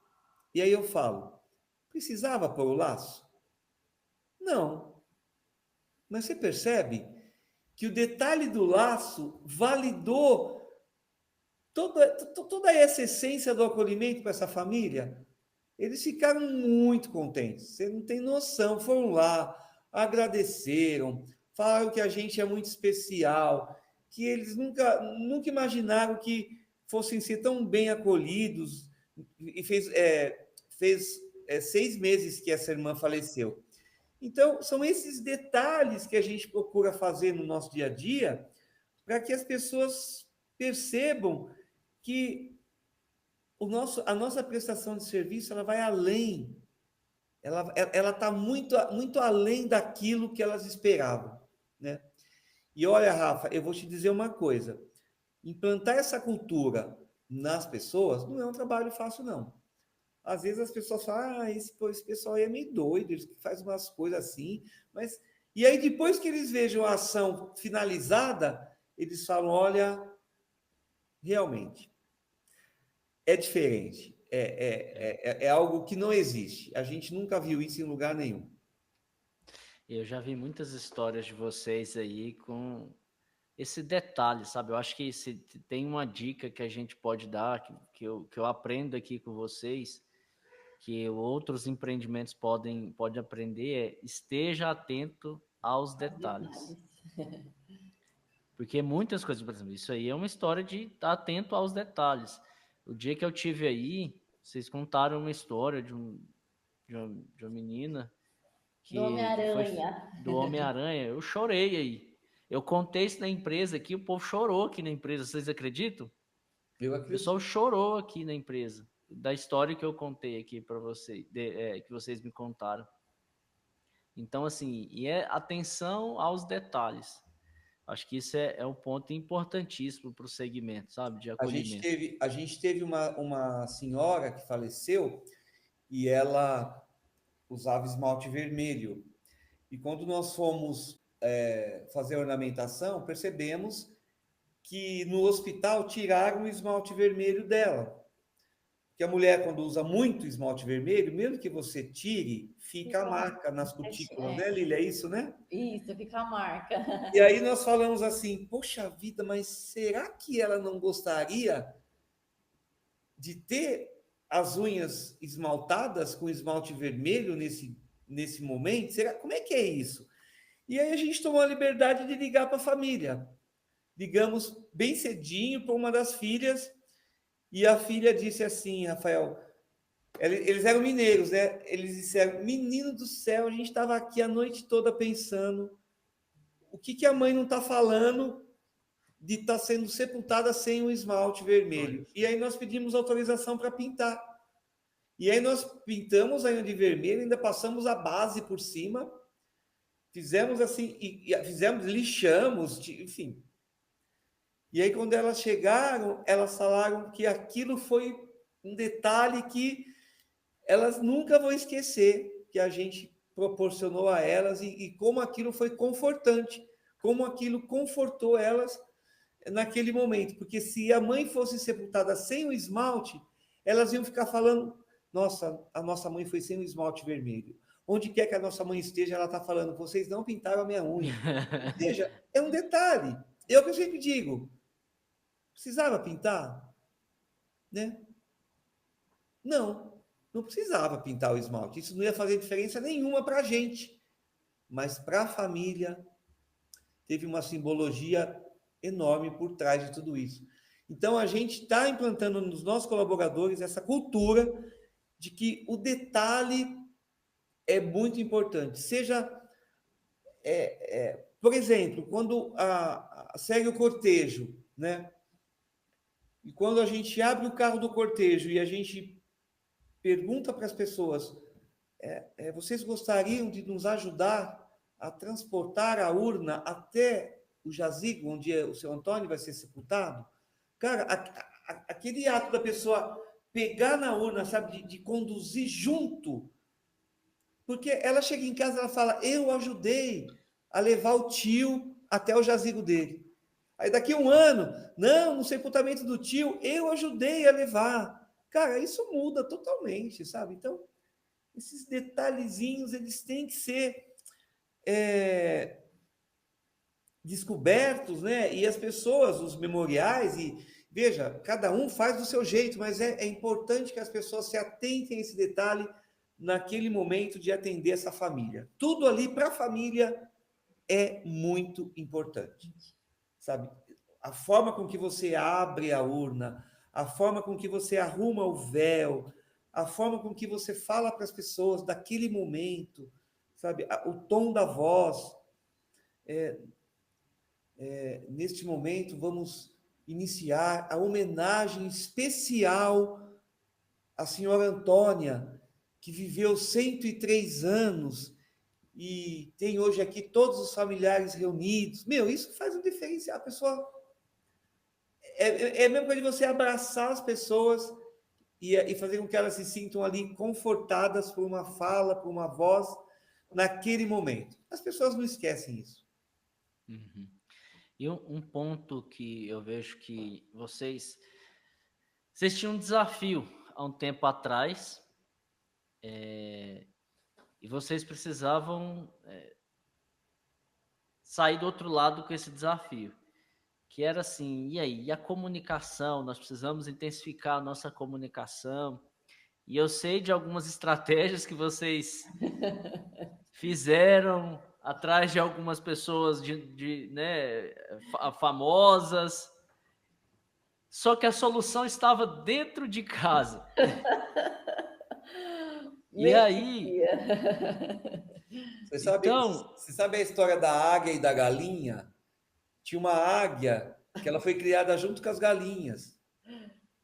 E aí eu falo, precisava pôr o laço? Não. Mas você percebe que o detalhe do laço validou toda essa essência do acolhimento para essa família? Eles ficaram muito contentes. Você não tem noção. Foram lá, agradeceram, falaram que a gente é muito especial, que eles nunca imaginaram que fossem ser tão bem acolhidos. E fez 6 meses que essa irmã faleceu. Então, são esses detalhes que a gente procura fazer no nosso dia a dia para que as pessoas percebam que a nossa prestação de serviço ela vai além. Ela está muito, muito além daquilo que elas esperavam, né? E olha, Rafa, eu vou te dizer uma coisa. Implantar essa cultura nas pessoas não é um trabalho fácil, não. Às vezes as pessoas falam, esse pessoal aí é meio doido, eles fazem umas coisas assim, mas... E aí, depois que eles vejam a ação finalizada, eles falam, olha, realmente, é diferente. É algo que não existe. A gente nunca viu isso em lugar nenhum. Eu já vi muitas histórias de vocês aí esse detalhe, sabe? Eu acho que se tem uma dica que a gente pode dar, que eu aprendo aqui com vocês, que outros empreendimentos podem aprender, é esteja atento aos detalhes. Porque muitas coisas, por exemplo, isso aí é uma história de estar atento aos detalhes. O dia que eu tive aí, vocês contaram uma história de uma menina do Homem-Aranha. Do Homem-Aranha. Eu chorei aí. Eu contei isso na empresa aqui, o povo chorou aqui na empresa. Vocês acreditam? Eu acredito. O pessoal chorou aqui na empresa. Da história que eu contei aqui para vocês, que vocês me contaram. Então, assim, e é atenção aos detalhes. Acho que isso é um ponto importantíssimo para o segmento, sabe, de acolhimento. A gente teve uma senhora que faleceu e ela usava esmalte vermelho. E quando nós fomos fazer a ornamentação, percebemos que no hospital tiraram o esmalte vermelho dela. Porque a mulher, quando usa muito esmalte vermelho, mesmo que você tire, fica a marca nas cutículas, né, Lília? É isso, né? Isso, fica a marca. E aí nós falamos assim, poxa vida, mas será que ela não gostaria de ter as unhas esmaltadas com esmalte vermelho nesse momento? Como é que é isso? E aí a gente tomou a liberdade de ligar para a família. Ligamos bem cedinho para uma das filhas, e a filha disse assim, Rafael, eles eram mineiros, né? Eles disseram, menino do céu, a gente estava aqui a noite toda pensando, o que a mãe não está falando de estar sendo sepultada sem o esmalte vermelho? E aí nós pedimos autorização para pintar. E aí nós pintamos a unha de vermelho, ainda passamos a base por cima, fizemos assim, lixamos, enfim. E aí, quando elas chegaram, elas falaram que aquilo foi um detalhe que elas nunca vão esquecer, que a gente proporcionou a elas e como aquilo foi confortante, como aquilo confortou elas naquele momento. Porque se a mãe fosse sepultada sem o esmalte, elas iam ficar falando, nossa, a nossa mãe foi sem o esmalte vermelho. Onde quer que a nossa mãe esteja, ela está falando, vocês não pintaram a minha unha. Ou seja, é um detalhe. É o que eu sempre digo. Precisava pintar? Né? Não precisava pintar o esmalte. Isso não ia fazer diferença nenhuma para a gente. Mas para a família, teve uma simbologia enorme por trás de tudo isso. Então, a gente está implantando nos nossos colaboradores essa cultura de que o detalhe é muito importante. Seja, por exemplo, quando segue o cortejo, né? E quando a gente abre o carro do cortejo e a gente pergunta para as pessoas, vocês gostariam de nos ajudar a transportar a urna até o jazigo, onde o seu Antônio vai ser sepultado? Cara, aquele ato da pessoa pegar na urna, sabe, de conduzir junto, porque ela chega em casa e ela fala, eu ajudei a levar o tio até o jazigo dele. Aí daqui a um ano, no sepultamento do tio, eu ajudei a levar. Cara, isso muda totalmente, sabe? Então, esses detalhezinhos, eles têm que ser descobertos, né? E as pessoas, os memoriais, e veja, cada um faz do seu jeito, mas é importante que as pessoas se atentem a esse detalhe naquele momento de atender essa família. Tudo ali para a família é muito importante, sabe? A forma com que você abre a urna, a forma com que você arruma o véu, a forma com que você fala para as pessoas daquele momento, sabe? O tom da voz. Neste momento, vamos iniciar a homenagem especial à senhora Antônia, que viveu 103 anos e tem hoje aqui todos os familiares reunidos. Isso faz um diferencial. A pessoa... É mesmo coisa de você abraçar as pessoas e fazer com que elas se sintam ali confortadas por uma fala, por uma voz, naquele momento. As pessoas não esquecem isso. Uhum. E um ponto que eu vejo que vocês tinham um desafio há um tempo atrás, e vocês precisavam sair do outro lado com esse desafio. que era assim, e aí? E a comunicação? Nós precisamos intensificar a nossa comunicação. E eu sei de algumas estratégias que vocês fizeram atrás de algumas pessoas né, famosas. Só que a solução estava dentro de casa. E aí... Você sabe a história da águia e da galinha? Tinha uma águia que ela foi criada junto com as galinhas.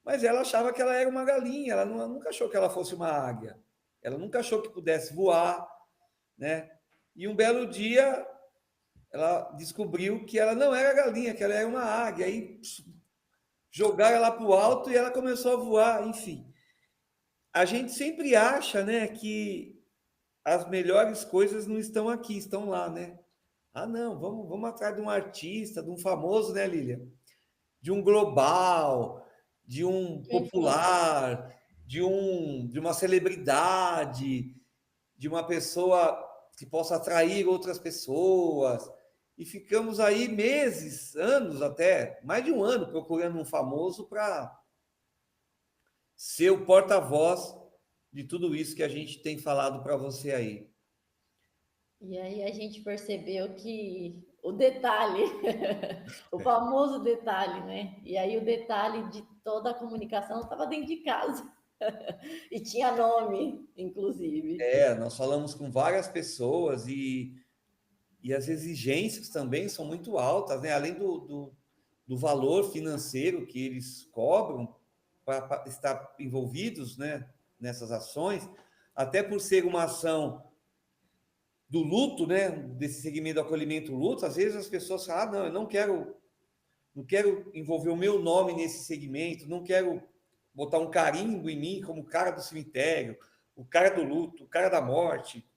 Mas ela achava que ela era uma galinha, ela nunca achou que ela fosse uma águia. Ela nunca achou que pudesse voar, né? E um belo dia, ela descobriu que ela não era galinha, que ela era uma águia. Aí jogaram ela para o alto e ela começou a voar, enfim. A gente sempre acha, né, que as melhores coisas não estão aqui, estão lá, né? Ah, não, vamos atrás de um artista, de um famoso, né, Lília? De um global, de um popular, de uma celebridade, de uma pessoa que possa atrair outras pessoas. E ficamos aí meses, anos até, mais de um ano, procurando um famoso para ser o porta-voz de tudo isso que a gente tem falado para você aí. E aí a gente percebeu que o detalhe, o famoso detalhe, né? E aí o detalhe de toda a comunicação estava dentro de casa. E tinha nome, inclusive. Nós falamos com várias pessoas e as exigências também são muito altas, né? Além do valor financeiro que eles cobram para estar envolvidos, né, nessas ações, até por ser uma ação do luto, né, desse segmento do acolhimento luto, às vezes as pessoas falam, não, eu não quero envolver o meu nome nesse segmento, não quero botar um carimbo em mim como o cara do cemitério, o cara do luto, o cara da morte.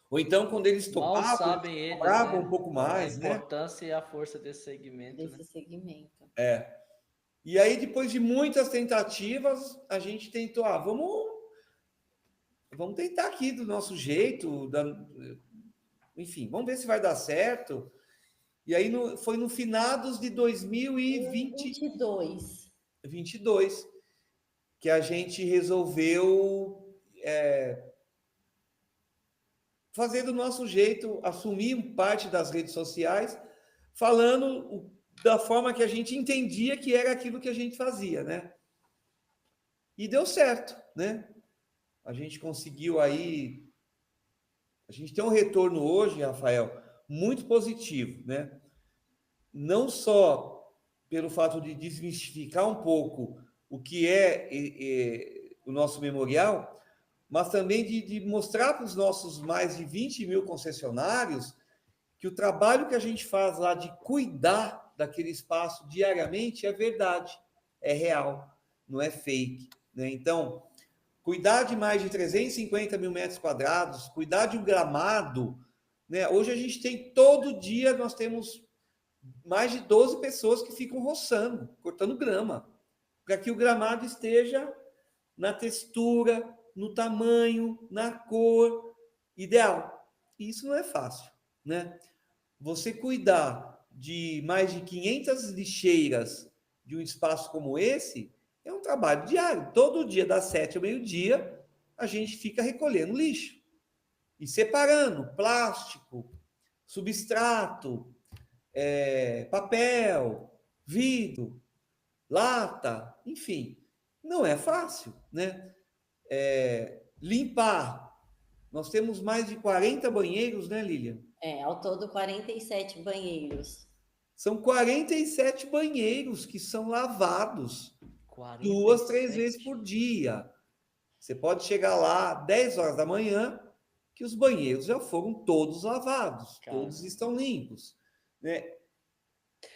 Ou então, quando eles topavam, eles cobravam um pouco mais, né? A importância e a força desse segmento. Segmento. E aí, depois de muitas tentativas, a gente tentou, vamos tentar aqui do nosso jeito, enfim, vamos ver se vai dar certo. E aí foi no finados de 2022 que a gente resolveu fazer do nosso jeito, assumir parte das redes sociais, falando da forma que a gente entendia que era aquilo que a gente fazia, né? E deu certo, né? A gente conseguiu aí... A gente tem um retorno hoje, Rafael, muito positivo, né? Não só pelo fato de desmistificar um pouco o que é o nosso memorial, mas também de mostrar para os nossos mais de 20 mil concessionários que o trabalho que a gente faz lá de cuidar daquele espaço diariamente é verdade, é real, não é fake, né? Então, cuidar de mais de 350 mil metros quadrados, cuidar de um gramado, né? Hoje a gente tem, todo dia, nós temos mais de 12 pessoas que ficam roçando, cortando grama, para que o gramado esteja na textura, no tamanho, na cor ideal. E isso não é fácil, né? Você cuidar de mais de 500 lixeiras de um espaço como esse é um trabalho diário. Todo dia, das 7 ao meio-dia, a gente fica recolhendo lixo e separando plástico, substrato, papel, vidro, lata, enfim. Não é fácil, né? Limpar. Nós temos mais de 40 banheiros, né, Lilian? Ao todo 47 banheiros. São 47 banheiros que são lavados 2, 3 vezes por dia. Você pode chegar lá 10 horas da manhã, que os banheiros já foram todos lavados, todos estão limpos, né?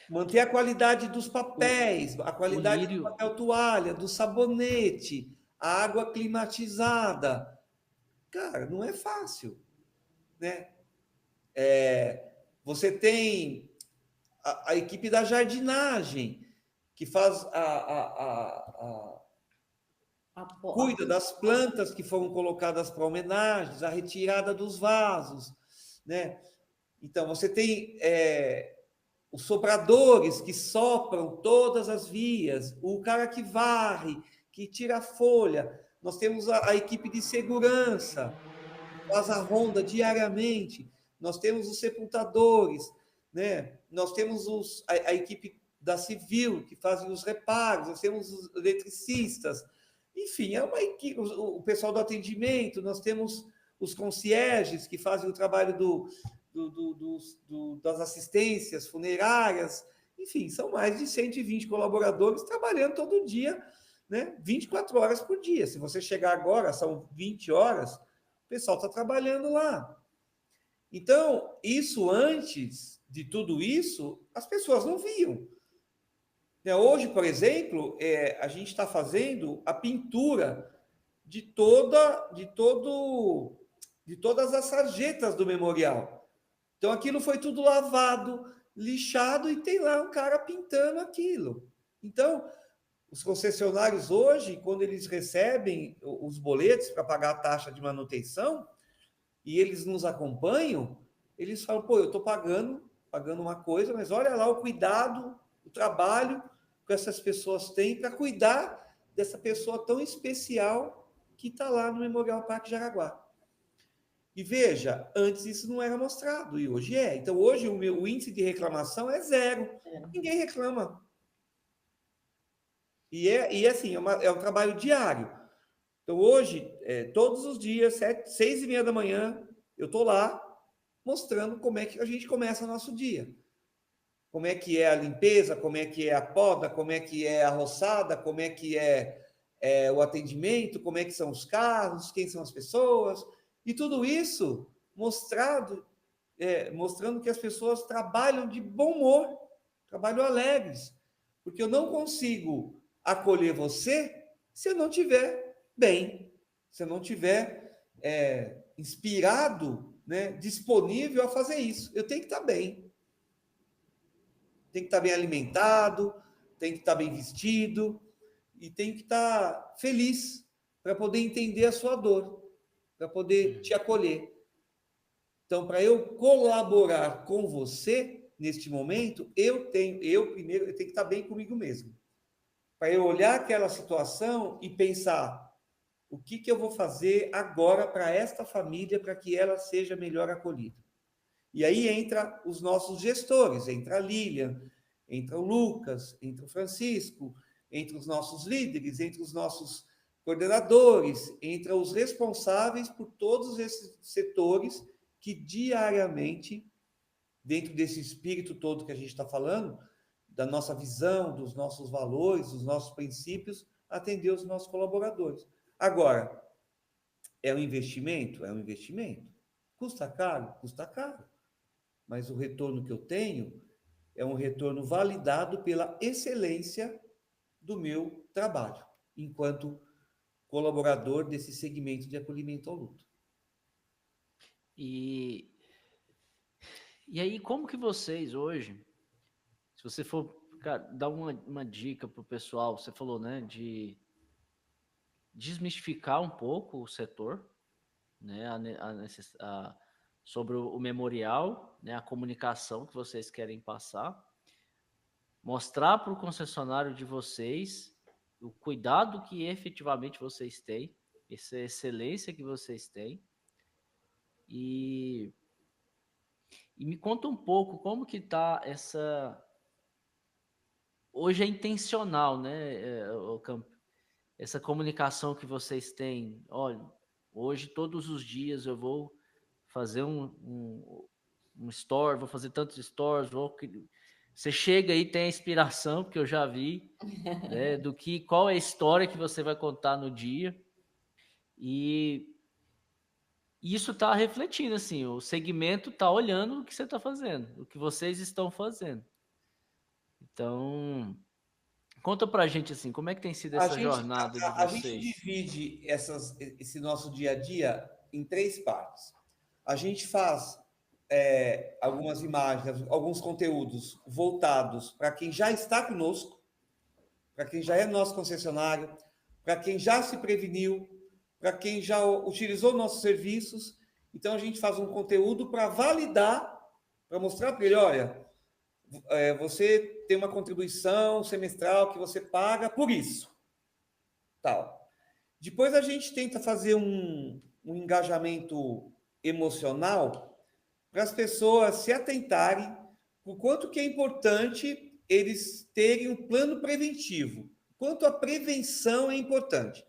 Manter a qualidade dos papéis, a qualidade do papel toalha, do sabonete, a água climatizada. Cara, não é fácil, né? Você tem a equipe da jardinagem, que faz cuida das plantas que foram colocadas para homenagens, a retirada dos vasos, né? Então, você tem os sopradores que sopram todas as vias, o cara que varre, que tira a folha. Nós temos a equipe de segurança, que faz a ronda diariamente. Nós temos os sepultadores, né? Nós temos a equipe da civil, que fazem os reparos, nós temos os eletricistas. Enfim, é uma equipe, o pessoal do atendimento, nós temos os concierges, que fazem o trabalho das assistências funerárias. Enfim, são mais de 120 colaboradores trabalhando todo dia, né? 24 horas por dia. Se você chegar agora, são 20 horas, o pessoal está trabalhando lá. Então, isso antes de tudo isso, as pessoas não viam. Hoje, por exemplo, a gente está fazendo a pintura de todas as sarjetas do memorial. Então, aquilo foi tudo lavado, lixado, e tem lá um cara pintando aquilo. Então, os concessionários hoje, quando eles recebem os boletos para pagar a taxa de manutenção, e eles nos acompanham, eles falam, pô, eu estou pagando uma coisa, mas olha lá o cuidado, o trabalho que essas pessoas têm para cuidar dessa pessoa tão especial que está lá no Memorial Parque Jaraguá. E veja, antes isso não era mostrado, e hoje é. Então, hoje o índice de reclamação é 0. Ninguém reclama. E assim, é um trabalho diário. Então, hoje, todos os dias, 6h30 da manhã, eu estou lá mostrando como é que a gente começa o nosso dia. Como é que é a limpeza, como é que é a poda, como é que é a roçada, como é que é o atendimento, como é que são os carros, quem são as pessoas, e tudo isso mostrando que as pessoas trabalham de bom humor, trabalham alegres, porque eu não consigo acolher você se eu não estiver bem, se eu não estiver inspirado, né, disponível a fazer isso. Eu tenho que estar bem. Tem que estar bem alimentado, tem que estar bem vestido e tem que estar feliz para poder entender a sua dor, para poder te acolher. Então, para eu colaborar com você neste momento, eu tenho que estar bem comigo mesmo. Para eu olhar aquela situação e pensar o que eu vou fazer agora para esta família para que ela seja melhor acolhida. E aí entra os nossos gestores, entra a Lilian, entra o Lucas, entra o Francisco, entra os nossos líderes, entra os nossos coordenadores, entra os responsáveis por todos esses setores que diariamente, dentro desse espírito todo que a gente está falando, da nossa visão, dos nossos valores, dos nossos princípios, atender os nossos colaboradores. Agora, é um investimento? É um investimento. Custa caro? Custa caro. Mas o retorno que eu tenho é um retorno validado pela excelência do meu trabalho, enquanto colaborador desse segmento de acolhimento ao luto. E aí, como que vocês hoje, se você for, cara, dar uma dica para o pessoal, você falou, né, de desmistificar um pouco o setor, né, sobre o memorial, né, a comunicação que vocês querem passar, mostrar para o concessionário de vocês o cuidado que efetivamente vocês têm, essa excelência que vocês têm, e me conta um pouco como que está essa... Hoje é intencional, né, essa comunicação que vocês têm. Olha, hoje, todos os dias, eu vou fazer um store, vou fazer tantos stores, você chega aí, tem a inspiração, porque eu já vi, né, qual é a história que você vai contar no dia, e isso está refletindo, assim, o segmento está olhando o que você está fazendo, o que vocês estão fazendo. Então, conta pra gente, assim, como é que tem sido essa jornada de vocês? A gente divide esse nosso dia a dia em 3 partes. A gente faz algumas imagens, alguns conteúdos voltados para quem já está conosco, para quem já é nosso concessionário, para quem já se preveniu, para quem já utilizou nossos serviços. Então, a gente faz um conteúdo para validar, para mostrar para ele, olha, você tem uma contribuição semestral que você paga por isso. Tal. Depois a gente tenta fazer um engajamento emocional para as pessoas se atentarem o quanto que é importante eles terem um plano preventivo, o quanto a prevenção é importante,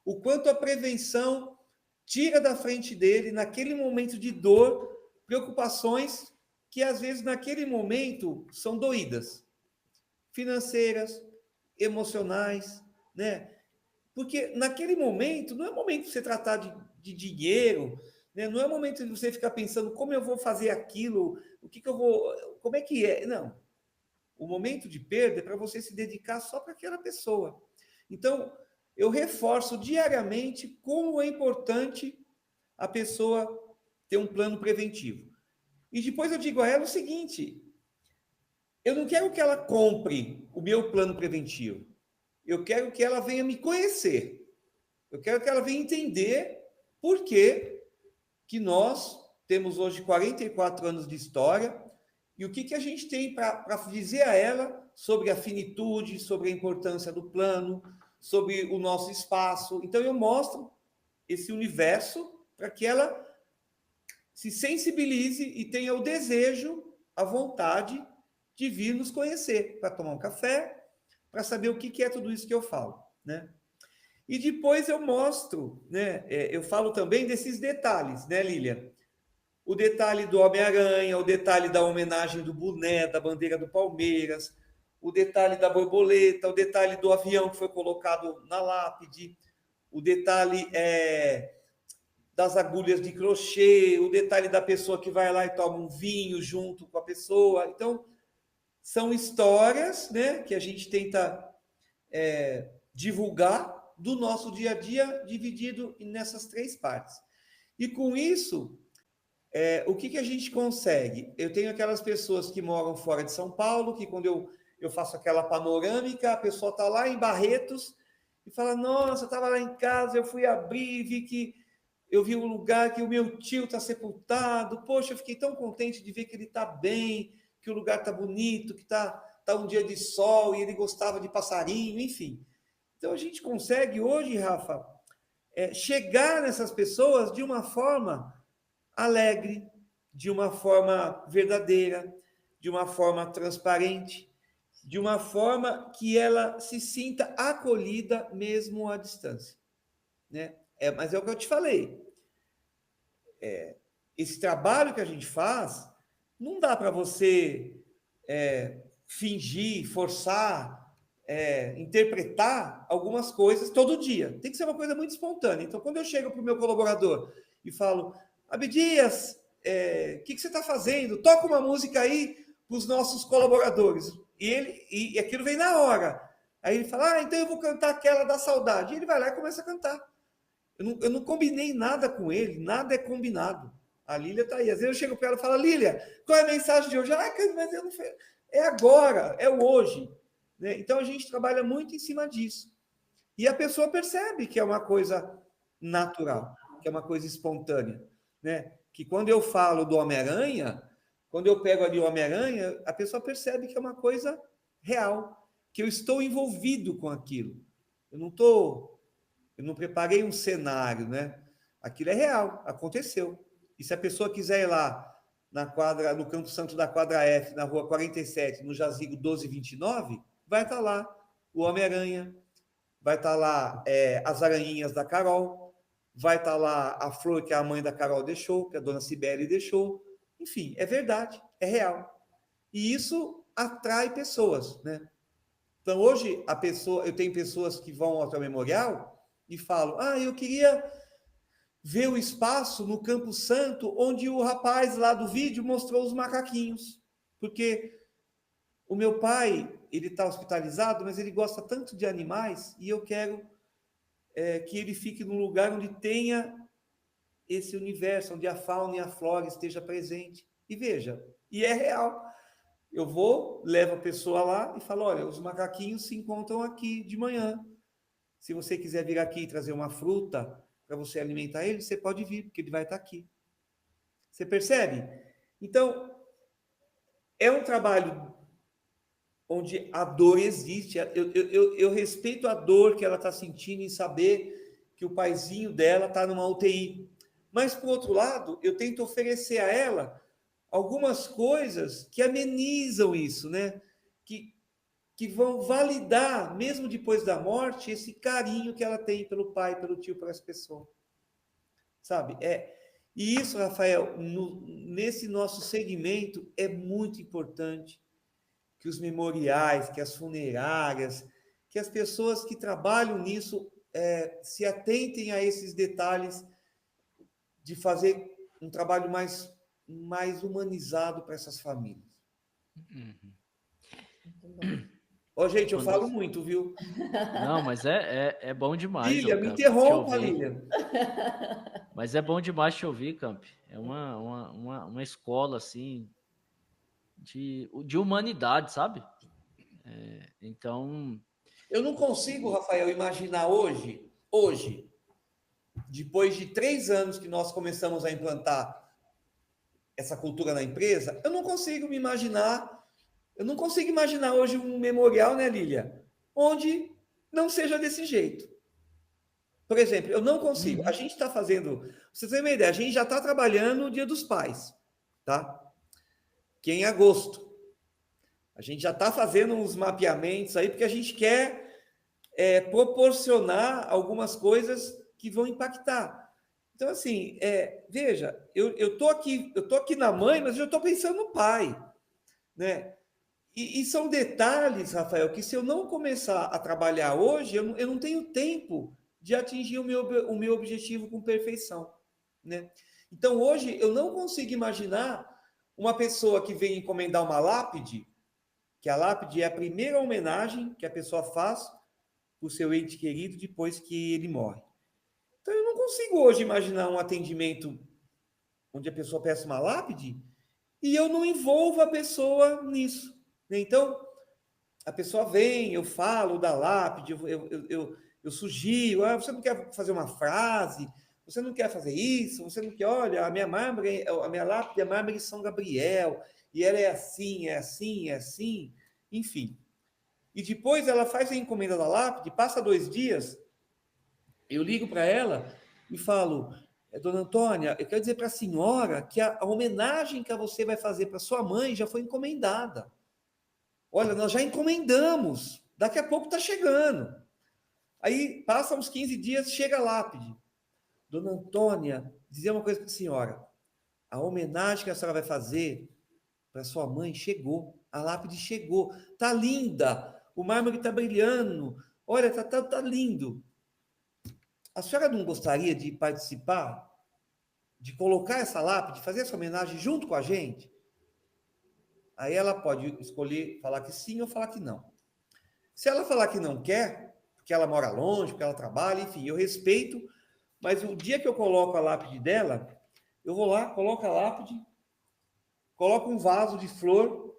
o quanto a prevenção tira da frente dele, naquele momento de dor, preocupações que, às vezes, naquele momento, são doídas, financeiras, emocionais, né? Porque naquele momento, não é momento de você tratar de dinheiro, né? Não é momento de você ficar pensando como eu vou fazer aquilo, o que eu vou, como é que é. Não. O momento de perda é para você se dedicar só para aquela pessoa. Então, eu reforço diariamente como é importante a pessoa ter um plano preventivo. E depois eu digo a ela o seguinte: eu não quero que ela compre o meu plano preventivo. Eu quero que ela venha me conhecer. Eu quero que ela venha entender por que nós temos hoje 44 anos de história e o que a gente tem para dizer a ela sobre a finitude, sobre a importância do plano, sobre o nosso espaço. Então, eu mostro esse universo para que ela se sensibilize e tenha o desejo, a vontade de vir nos conhecer, para tomar um café, para saber o que é tudo isso que eu falo, né? E depois eu mostro, né? Eu falo também desses detalhes, né, Lília? O detalhe do Homem-Aranha, o detalhe da homenagem do boné, da bandeira do Palmeiras, o detalhe da borboleta, o detalhe do avião que foi colocado na lápide, o detalhe das agulhas de crochê, o detalhe da pessoa que vai lá e toma um vinho junto com a pessoa. Então, são histórias, né, que a gente tenta divulgar do nosso dia a dia, dividido nessas 3 partes. E com isso, o que a gente consegue? Eu tenho aquelas pessoas que moram fora de São Paulo, que quando eu faço aquela panorâmica, a pessoa está lá em Barretos e fala: nossa, eu estava lá em casa, eu fui abrir, eu vi um lugar que o meu tio está sepultado, poxa, eu fiquei tão contente de ver que ele está bem, que o lugar está bonito, que está um dia de sol e ele gostava de passarinho, enfim. Então, a gente consegue hoje, Rafa, chegar nessas pessoas de uma forma alegre, de uma forma verdadeira, de uma forma transparente, de uma forma que ela se sinta acolhida mesmo à distância, né? Mas é o que eu te falei. Esse trabalho que a gente faz, não dá para você fingir, forçar, interpretar algumas coisas todo dia. Tem que ser uma coisa muito espontânea. Então, quando eu chego para o meu colaborador e falo: Abdias, o que você está fazendo? Toca uma música aí para os nossos colaboradores. E aquilo vem na hora. Aí ele fala: então eu vou cantar aquela da saudade. E ele vai lá e começa a cantar. Eu não combinei nada com ele, nada é combinado. A Lília está aí. Às vezes eu chego para ela e falo: Lília, qual é a mensagem de hoje? Mas eu não fiz. É agora, é o hoje. Né? Então a gente trabalha muito em cima disso. E a pessoa percebe que é uma coisa natural, que é uma coisa espontânea. Né? Que quando eu falo do Homem-Aranha, quando eu pego ali o Homem-Aranha, a pessoa percebe que é uma coisa real, que eu estou envolvido com aquilo. Eu não preparei um cenário, né? Aquilo é real, aconteceu. E se a pessoa quiser ir lá no Campo Santo da Quadra F, na rua 47, no Jazigo 1229, vai estar lá o Homem-Aranha, vai estar lá as aranhinhas da Carol, vai estar lá a flor que a mãe da Carol deixou, que a dona Cibele deixou. Enfim, é verdade, é real. E isso atrai pessoas, né? Então, hoje, eu tenho pessoas que vão ao memorial e falam: eu queria ver o espaço no Campo Santo onde o rapaz lá do vídeo mostrou os macaquinhos. Porque o meu pai, ele está hospitalizado, mas ele gosta tanto de animais e eu quero que ele fique num lugar onde tenha esse universo, onde a fauna e a flora esteja presente. E veja, e é real. Eu levo a pessoa lá e falo: olha, os macaquinhos se encontram aqui de manhã. Se você quiser vir aqui e trazer uma fruta para você alimentar ele, você pode vir, porque ele vai estar aqui. Você percebe? Então, é um trabalho onde a dor existe. Eu respeito a dor que ela está sentindo em saber que o paizinho dela está numa UTI. Mas, por outro lado, eu tento oferecer a ela algumas coisas que amenizam isso, né? Que vão validar, mesmo depois da morte, esse carinho que ela tem pelo pai, pelo tio, por essa pessoa. Sabe? E isso, Rafael, nesse nosso segmento, é muito importante que os memoriais, que as funerárias, que as pessoas que trabalham nisso se atentem a esses detalhes de fazer um trabalho mais humanizado para essas famílias. Ó, gente, eu falo muito, viu? Não, mas é bom demais. Lilia, me interrompa, Lilia. Mas é bom demais te ouvir, Camp. É uma escola, assim, de humanidade, sabe? Então... Eu não consigo, Rafael, imaginar hoje, depois de 3 anos que nós começamos a implantar essa cultura na empresa, eu não consigo imaginar hoje um memorial, né, Lilia, onde não seja desse jeito. Por exemplo, eu não consigo. A gente está fazendo, pra vocês terem uma ideia, a gente já está trabalhando o Dia dos Pais, tá? Que é em agosto. A gente já está fazendo uns mapeamentos aí, porque a gente quer proporcionar algumas coisas que vão impactar. Então, assim, veja, eu tô aqui na mãe, mas eu estou pensando no pai, né? E são detalhes, Rafael, que se eu não começar a trabalhar hoje, eu não tenho tempo de atingir o meu objetivo com perfeição, né? Então, hoje, eu não consigo imaginar uma pessoa que vem encomendar uma lápide, que a lápide é a primeira homenagem que a pessoa faz para o seu ente querido depois que ele morre. Então, eu não consigo hoje imaginar um atendimento onde a pessoa peça uma lápide e eu não envolvo a pessoa nisso. Então, a pessoa vem, eu falo da lápide, eu sugiro, você não quer fazer uma frase, você não quer fazer isso, você não quer, olha, a minha lápide é mármore de São Gabriel, e ela é assim, é assim, é assim, enfim. E depois ela faz a encomenda da lápide, passa 2 dias, eu ligo para ela e falo, dona Antônia, eu quero dizer para a senhora que a homenagem que você vai fazer para sua mãe já foi encomendada. Olha, nós já encomendamos, daqui a pouco está chegando. Aí, passa uns 15 dias, chega a lápide. Dona Antônia, dizer uma coisa para a senhora, a homenagem que a senhora vai fazer para sua mãe chegou, a lápide chegou, tá linda, o mármore está brilhando, olha, tá lindo. A senhora não gostaria de participar, de colocar essa lápide, fazer essa homenagem junto com a gente? Aí ela pode escolher falar que sim ou falar que não. Se ela falar que não quer, porque ela mora longe, porque ela trabalha, enfim, eu respeito, mas o dia que eu coloco a lápide dela, eu vou lá, coloco a lápide, coloco um vaso de flor,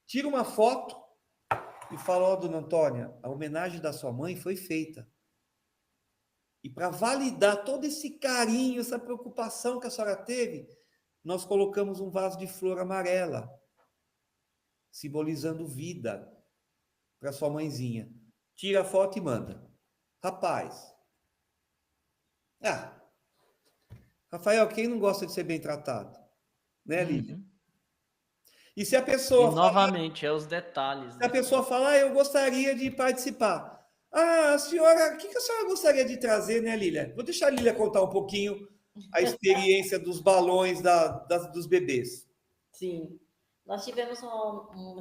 tiro uma foto e falo, ó, dona Antônia, a homenagem da sua mãe foi feita. E para validar todo esse carinho, essa preocupação que a senhora teve, nós colocamos um vaso de flor amarela, simbolizando vida para sua mãezinha. Tira a foto e manda. Rapaz. Rafael, quem não gosta de ser bem tratado? Né, Lídia? E se a pessoa novamente, os detalhes. Se a pessoa fala, eu gostaria de participar. A senhora, o que a senhora gostaria de trazer, né, Lília? Vou deixar a Lília contar um pouquinho a experiência dos balões dos bebês. Sim. Nós tivemos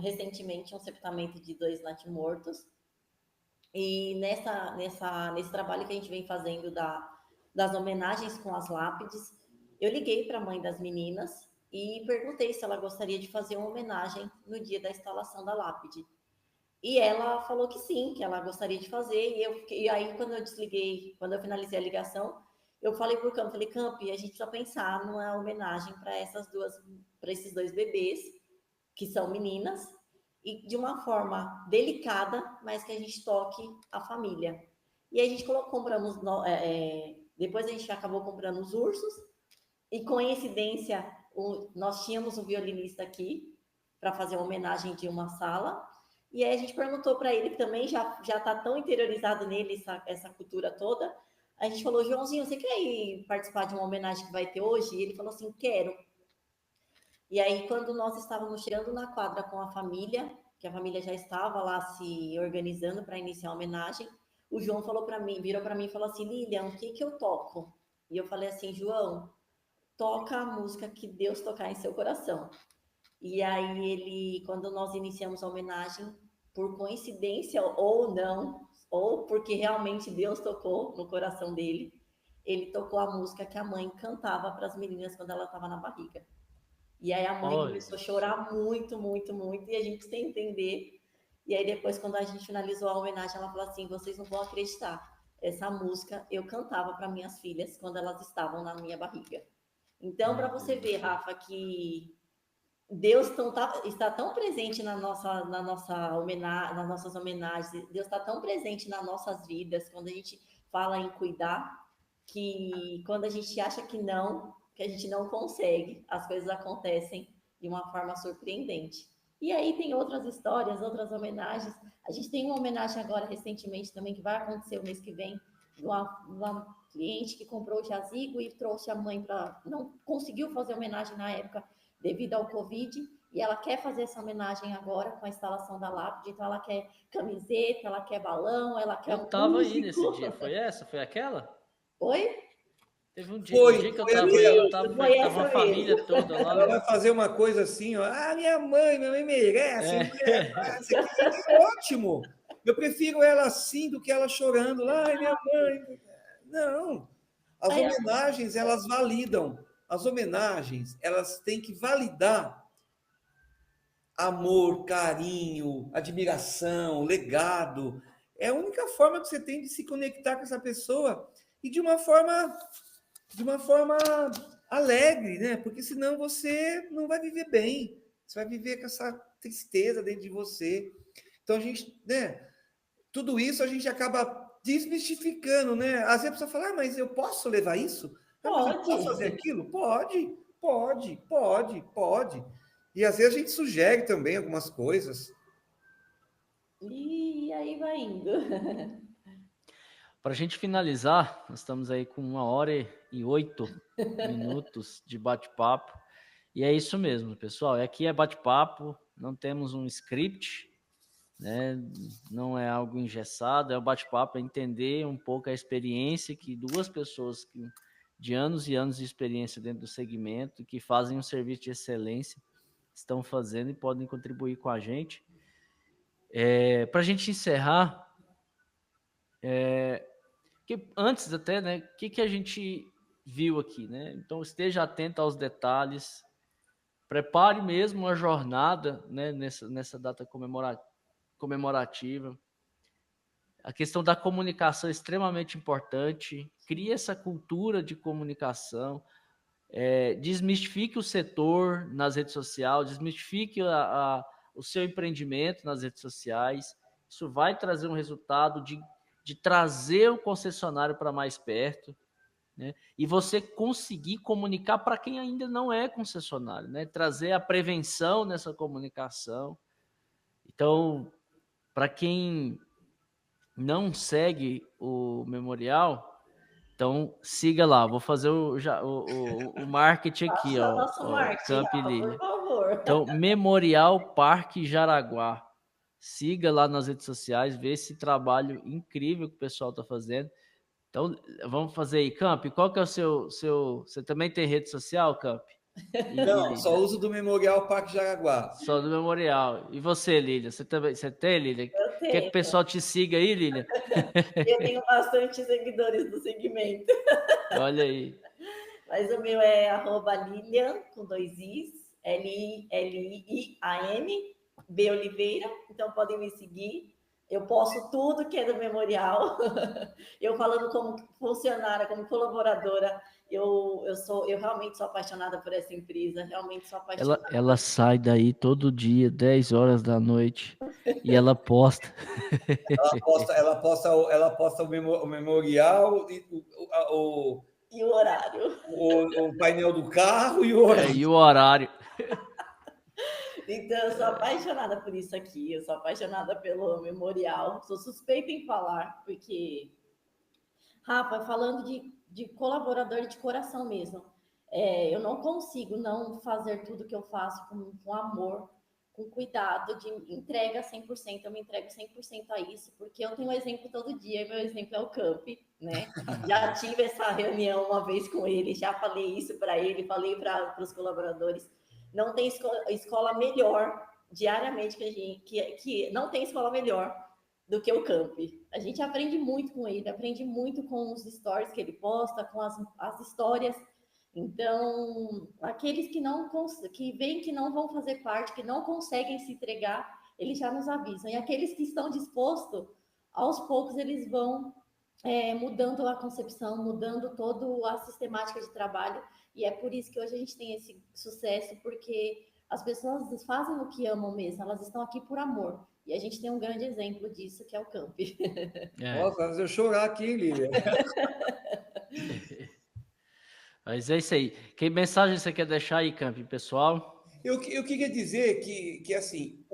recentemente um sepultamento de 2 natimortos. E nesse trabalho que a gente vem fazendo das homenagens com as lápides, eu liguei para a mãe das meninas e perguntei se ela gostaria de fazer uma homenagem no dia da instalação da lápide. E ela falou que sim, que ela gostaria de fazer. E aí, quando eu finalizei a ligação, eu falei para o Camp, a gente precisa pensar numa homenagem para esses 2 bebês, que são meninas, e de uma forma delicada, mas que a gente toque a família. E a gente compramos, depois a gente acabou comprando os ursos, e coincidência, nós tínhamos um violinista aqui para fazer uma homenagem de uma sala, E aí a gente perguntou para ele, que também já está tão interiorizado nele, essa cultura toda. A gente falou, Joãozinho, você quer ir participar de uma homenagem que vai ter hoje? E ele falou assim, quero. E aí, quando nós estávamos chegando na quadra com a família, que a família já estava lá se organizando para iniciar a homenagem, o João falou para mim, virou para mim e falou assim, Lilian, o que eu toco? E eu falei assim, João, toca a música que Deus tocar em seu coração. E aí ele, quando nós iniciamos a homenagem, por coincidência ou não, ou porque realmente Deus tocou no coração dele, ele tocou a música que a mãe cantava para as meninas quando ela estava na barriga. E aí a mãe começou a chorar muito, muito, muito, e a gente sem entender. E aí depois, quando a gente finalizou a homenagem, ela falou assim, vocês não vão acreditar, essa música eu cantava para minhas filhas quando elas estavam na minha barriga. Então, para você ver, Rafa, que Deus está tão presente na nossa homenagem, nas nossas homenagens, Deus está tão presente nas nossas vidas, quando a gente fala em cuidar, que quando a gente acha que a gente não consegue, as coisas acontecem de uma forma surpreendente. E aí tem outras histórias, outras homenagens. A gente tem uma homenagem agora, recentemente, também, que vai acontecer o mês que vem, de uma cliente que comprou o jazigo e trouxe a mãe para... Não conseguiu fazer homenagem na época, devido ao Covid, e ela quer fazer essa homenagem agora com a instalação da lápide, então ela quer camiseta, ela quer balão, ela quer Eu tava aí nesse dia, foi essa? Foi aquela? Oi? Teve um dia que eu tava uma família toda lá. Ela vai fazer uma coisa assim, ó, minha mãe merece, é ótimo. Eu prefiro ela assim do que ela chorando lá, minha mãe. Não, as homenagens, elas validam. As homenagens, elas têm que validar amor, carinho, admiração, legado. É a única forma que você tem de se conectar com essa pessoa e de uma forma alegre, né? Porque senão você não vai viver bem. Você vai viver com essa tristeza dentro de você. Então a gente, né? Tudo isso a gente acaba desmistificando, né? Às vezes a pessoa fala, mas eu posso levar isso? Mas eu posso fazer aquilo? Pode. E às vezes a gente sugere também algumas coisas. E aí vai indo. Para a gente finalizar, nós estamos aí com 1h08 de bate-papo. E é isso mesmo, pessoal. Aqui é bate-papo, não temos um script, né? Não é algo engessado, é o bate-papo, é entender um pouco a experiência que duas pessoas de anos e anos de experiência dentro do segmento, que fazem um serviço de excelência, estão fazendo e podem contribuir com a gente. Para a gente encerrar, que antes até, né, o que a gente viu aqui, né? Então esteja atento aos detalhes, prepare mesmo uma jornada, né, nessa data comemorativa. A questão da comunicação é extremamente importante. Crie essa cultura de comunicação. Desmistifique o setor nas redes sociais, desmistifique o seu empreendimento nas redes sociais. Isso vai trazer um resultado de trazer o concessionário para mais perto, né? E você conseguir comunicar para quem ainda não é concessionário, né? Trazer a prevenção nessa comunicação. Então, para quem não segue o Memorial, então siga lá. Vou fazer o marketing aqui, ó. Camp Lilian. Por favor. Então, Memorial Parque Jaraguá. Siga lá nas redes sociais, vê esse trabalho incrível que o pessoal está fazendo. Então, vamos fazer aí, Camp. Qual que é o seu... Você também tem rede social, Camp? Não, só uso do Memorial Parque Jaraguá. Só do Memorial. E você, Lilian? Você tem, Lilian? Eu tenho. Quer que o pessoal te siga aí, Lilian? Eu tenho bastante seguidores do segmento. Olha aí. Mas o meu é @Lilian, com 2 Is, Lilian, B Oliveira. Então, podem me seguir. Eu posto tudo que é do Memorial. Eu falando como funcionária, como colaboradora, eu realmente sou apaixonada por essa empresa, realmente sou apaixonada. Ela sai daí todo dia, 10 horas da noite, e ela posta. Ela posta o memorial e o horário. O painel do carro e o horário. E o horário. Então, eu sou apaixonada por isso aqui, eu sou apaixonada pelo memorial, sou suspeita em falar, porque, Rafa, falando de colaborador de coração mesmo, eu não consigo não fazer tudo que eu faço com amor, com cuidado, de entrega 100%, eu me entrego 100% a isso, porque eu tenho um exemplo todo dia, e meu exemplo é o Camp, né? Já tive essa reunião uma vez com ele, já falei isso para ele, falei para os colaboradores, não tem escola melhor, diariamente, que não tem escola melhor do que o Camp. A gente aprende muito com ele, aprende muito com os stories que ele posta, com as histórias. Então, aqueles que veem que não vão fazer parte, que não conseguem se entregar, eles já nos avisam. E aqueles que estão dispostos, aos poucos eles vão mudando a concepção, mudando toda a sistemática de trabalho. E é por isso que hoje a gente tem esse sucesso, porque as pessoas fazem o que amam mesmo, elas estão aqui por amor. E a gente tem um grande exemplo disso, que é o Camp. Nossa, faz eu chorar aqui, Lívia. Mas é isso aí. Que mensagem você quer deixar aí, Camp, pessoal? Eu queria dizer que assim,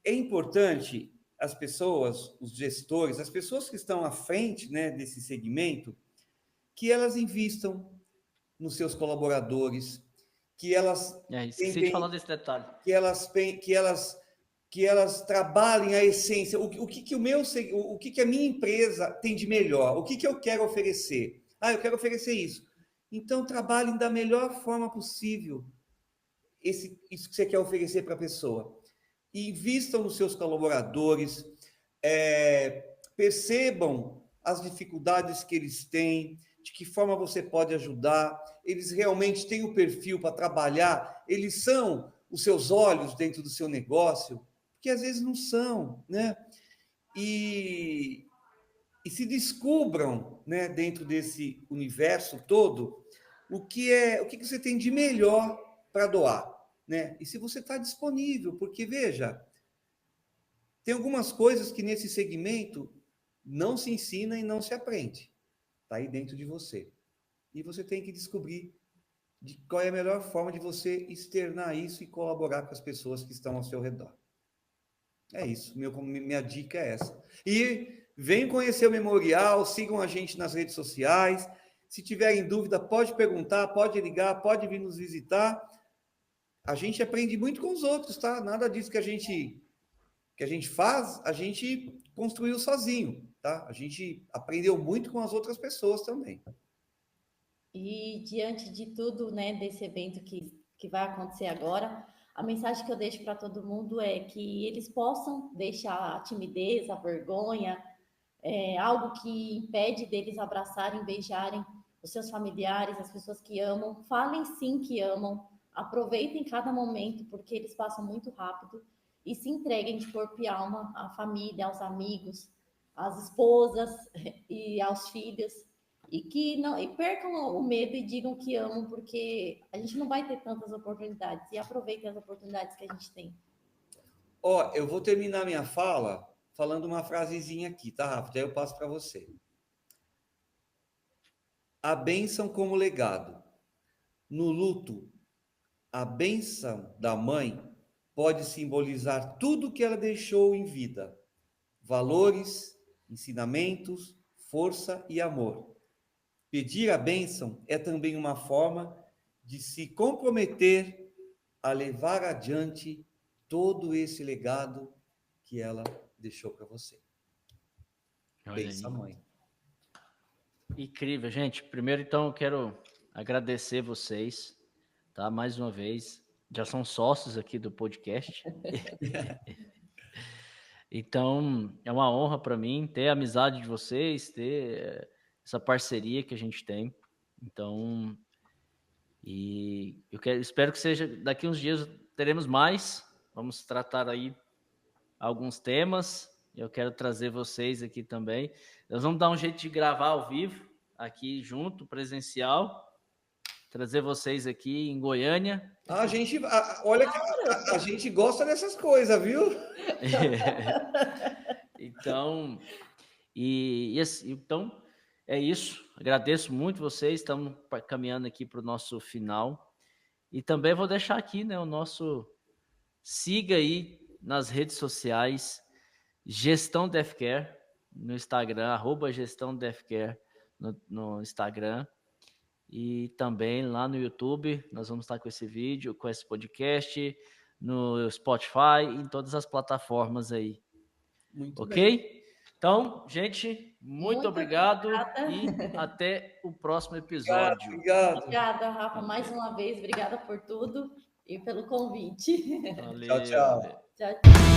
é importante as pessoas, os gestores, as pessoas que estão à frente, né, desse segmento, que elas invistam nos seus colaboradores, que elas esqueci de falar desse detalhe. Que elas trabalhem a essência, o que a minha empresa tem de melhor, o que eu quero oferecer. Eu quero oferecer isso. Então, trabalhem da melhor forma possível isso que você quer oferecer para a pessoa. E invistam nos seus colaboradores, percebam as dificuldades que eles têm, de que forma você pode ajudar. Eles realmente têm o perfil para trabalhar, eles são os seus olhos dentro do seu negócio, porque às vezes não são, né? E se descubram, né, dentro desse universo todo, o que você tem de melhor para doar, né? E se você está disponível, porque veja, tem algumas coisas que nesse segmento não se ensina e não se aprende, está aí dentro de você. E você tem que descobrir qual é a melhor forma de você externar isso e colaborar com as pessoas que estão ao seu redor. É isso, minha dica é essa. E venham conhecer o Memorial, sigam a gente nas redes sociais. Se tiverem dúvida, pode perguntar, pode ligar, pode vir nos visitar. A gente aprende muito com os outros, tá? Nada disso que a gente faz, a gente construiu sozinho, tá? A gente aprendeu muito com as outras pessoas também. E diante de tudo, né, desse evento que vai acontecer agora, a mensagem que eu deixo para todo mundo é que eles possam deixar a timidez, a vergonha, algo que impede deles abraçarem, beijarem os seus familiares, as pessoas que amam. Falem sim que amam, aproveitem cada momento, porque eles passam muito rápido, e se entreguem de corpo e alma à família, aos amigos, às esposas e aos filhos. E percam o medo e digam que amam, porque a gente não vai ter tantas oportunidades, e aproveitem as oportunidades que a gente tem. Eu vou terminar minha fala falando uma frasezinha aqui, tá, Rafa? Daí eu passo para você. A bênção como legado. No luto, a bênção da mãe pode simbolizar tudo que ela deixou em vida: valores, ensinamentos, força e amor. Pedir a bênção é também uma forma de se comprometer a levar adiante todo esse legado que ela deixou para você. Bênção, mãe. Incrível, gente. Primeiro, então, eu quero agradecer vocês, tá? Mais uma vez. Já são sócios aqui do podcast. Então, é uma honra para mim ter a amizade de vocês, ter essa parceria que a gente tem. Então, espero que seja, daqui uns dias teremos mais. Vamos tratar aí alguns temas. Eu quero trazer vocês aqui também. Nós vamos dar um jeito de gravar ao vivo, aqui junto, presencial. Trazer vocês aqui em Goiânia. Olha que a gente gosta dessas coisas, viu? Então, então, é isso. Agradeço muito vocês. Estamos caminhando aqui para o nosso final. E também vou deixar aqui, né, o nosso siga aí nas redes sociais, Gestão Deathcare, no Instagram, @Gestão Deathcare no Instagram. E também lá no YouTube, nós vamos estar com esse vídeo, com esse podcast, no Spotify e em todas as plataformas aí. Muito ok? Bem. Então, gente, muito obrigado e até o próximo episódio. Obrigada, Rafa, mais uma vez. Obrigada por tudo e pelo convite. Valeu. Tchau, tchau. Tchau, tchau.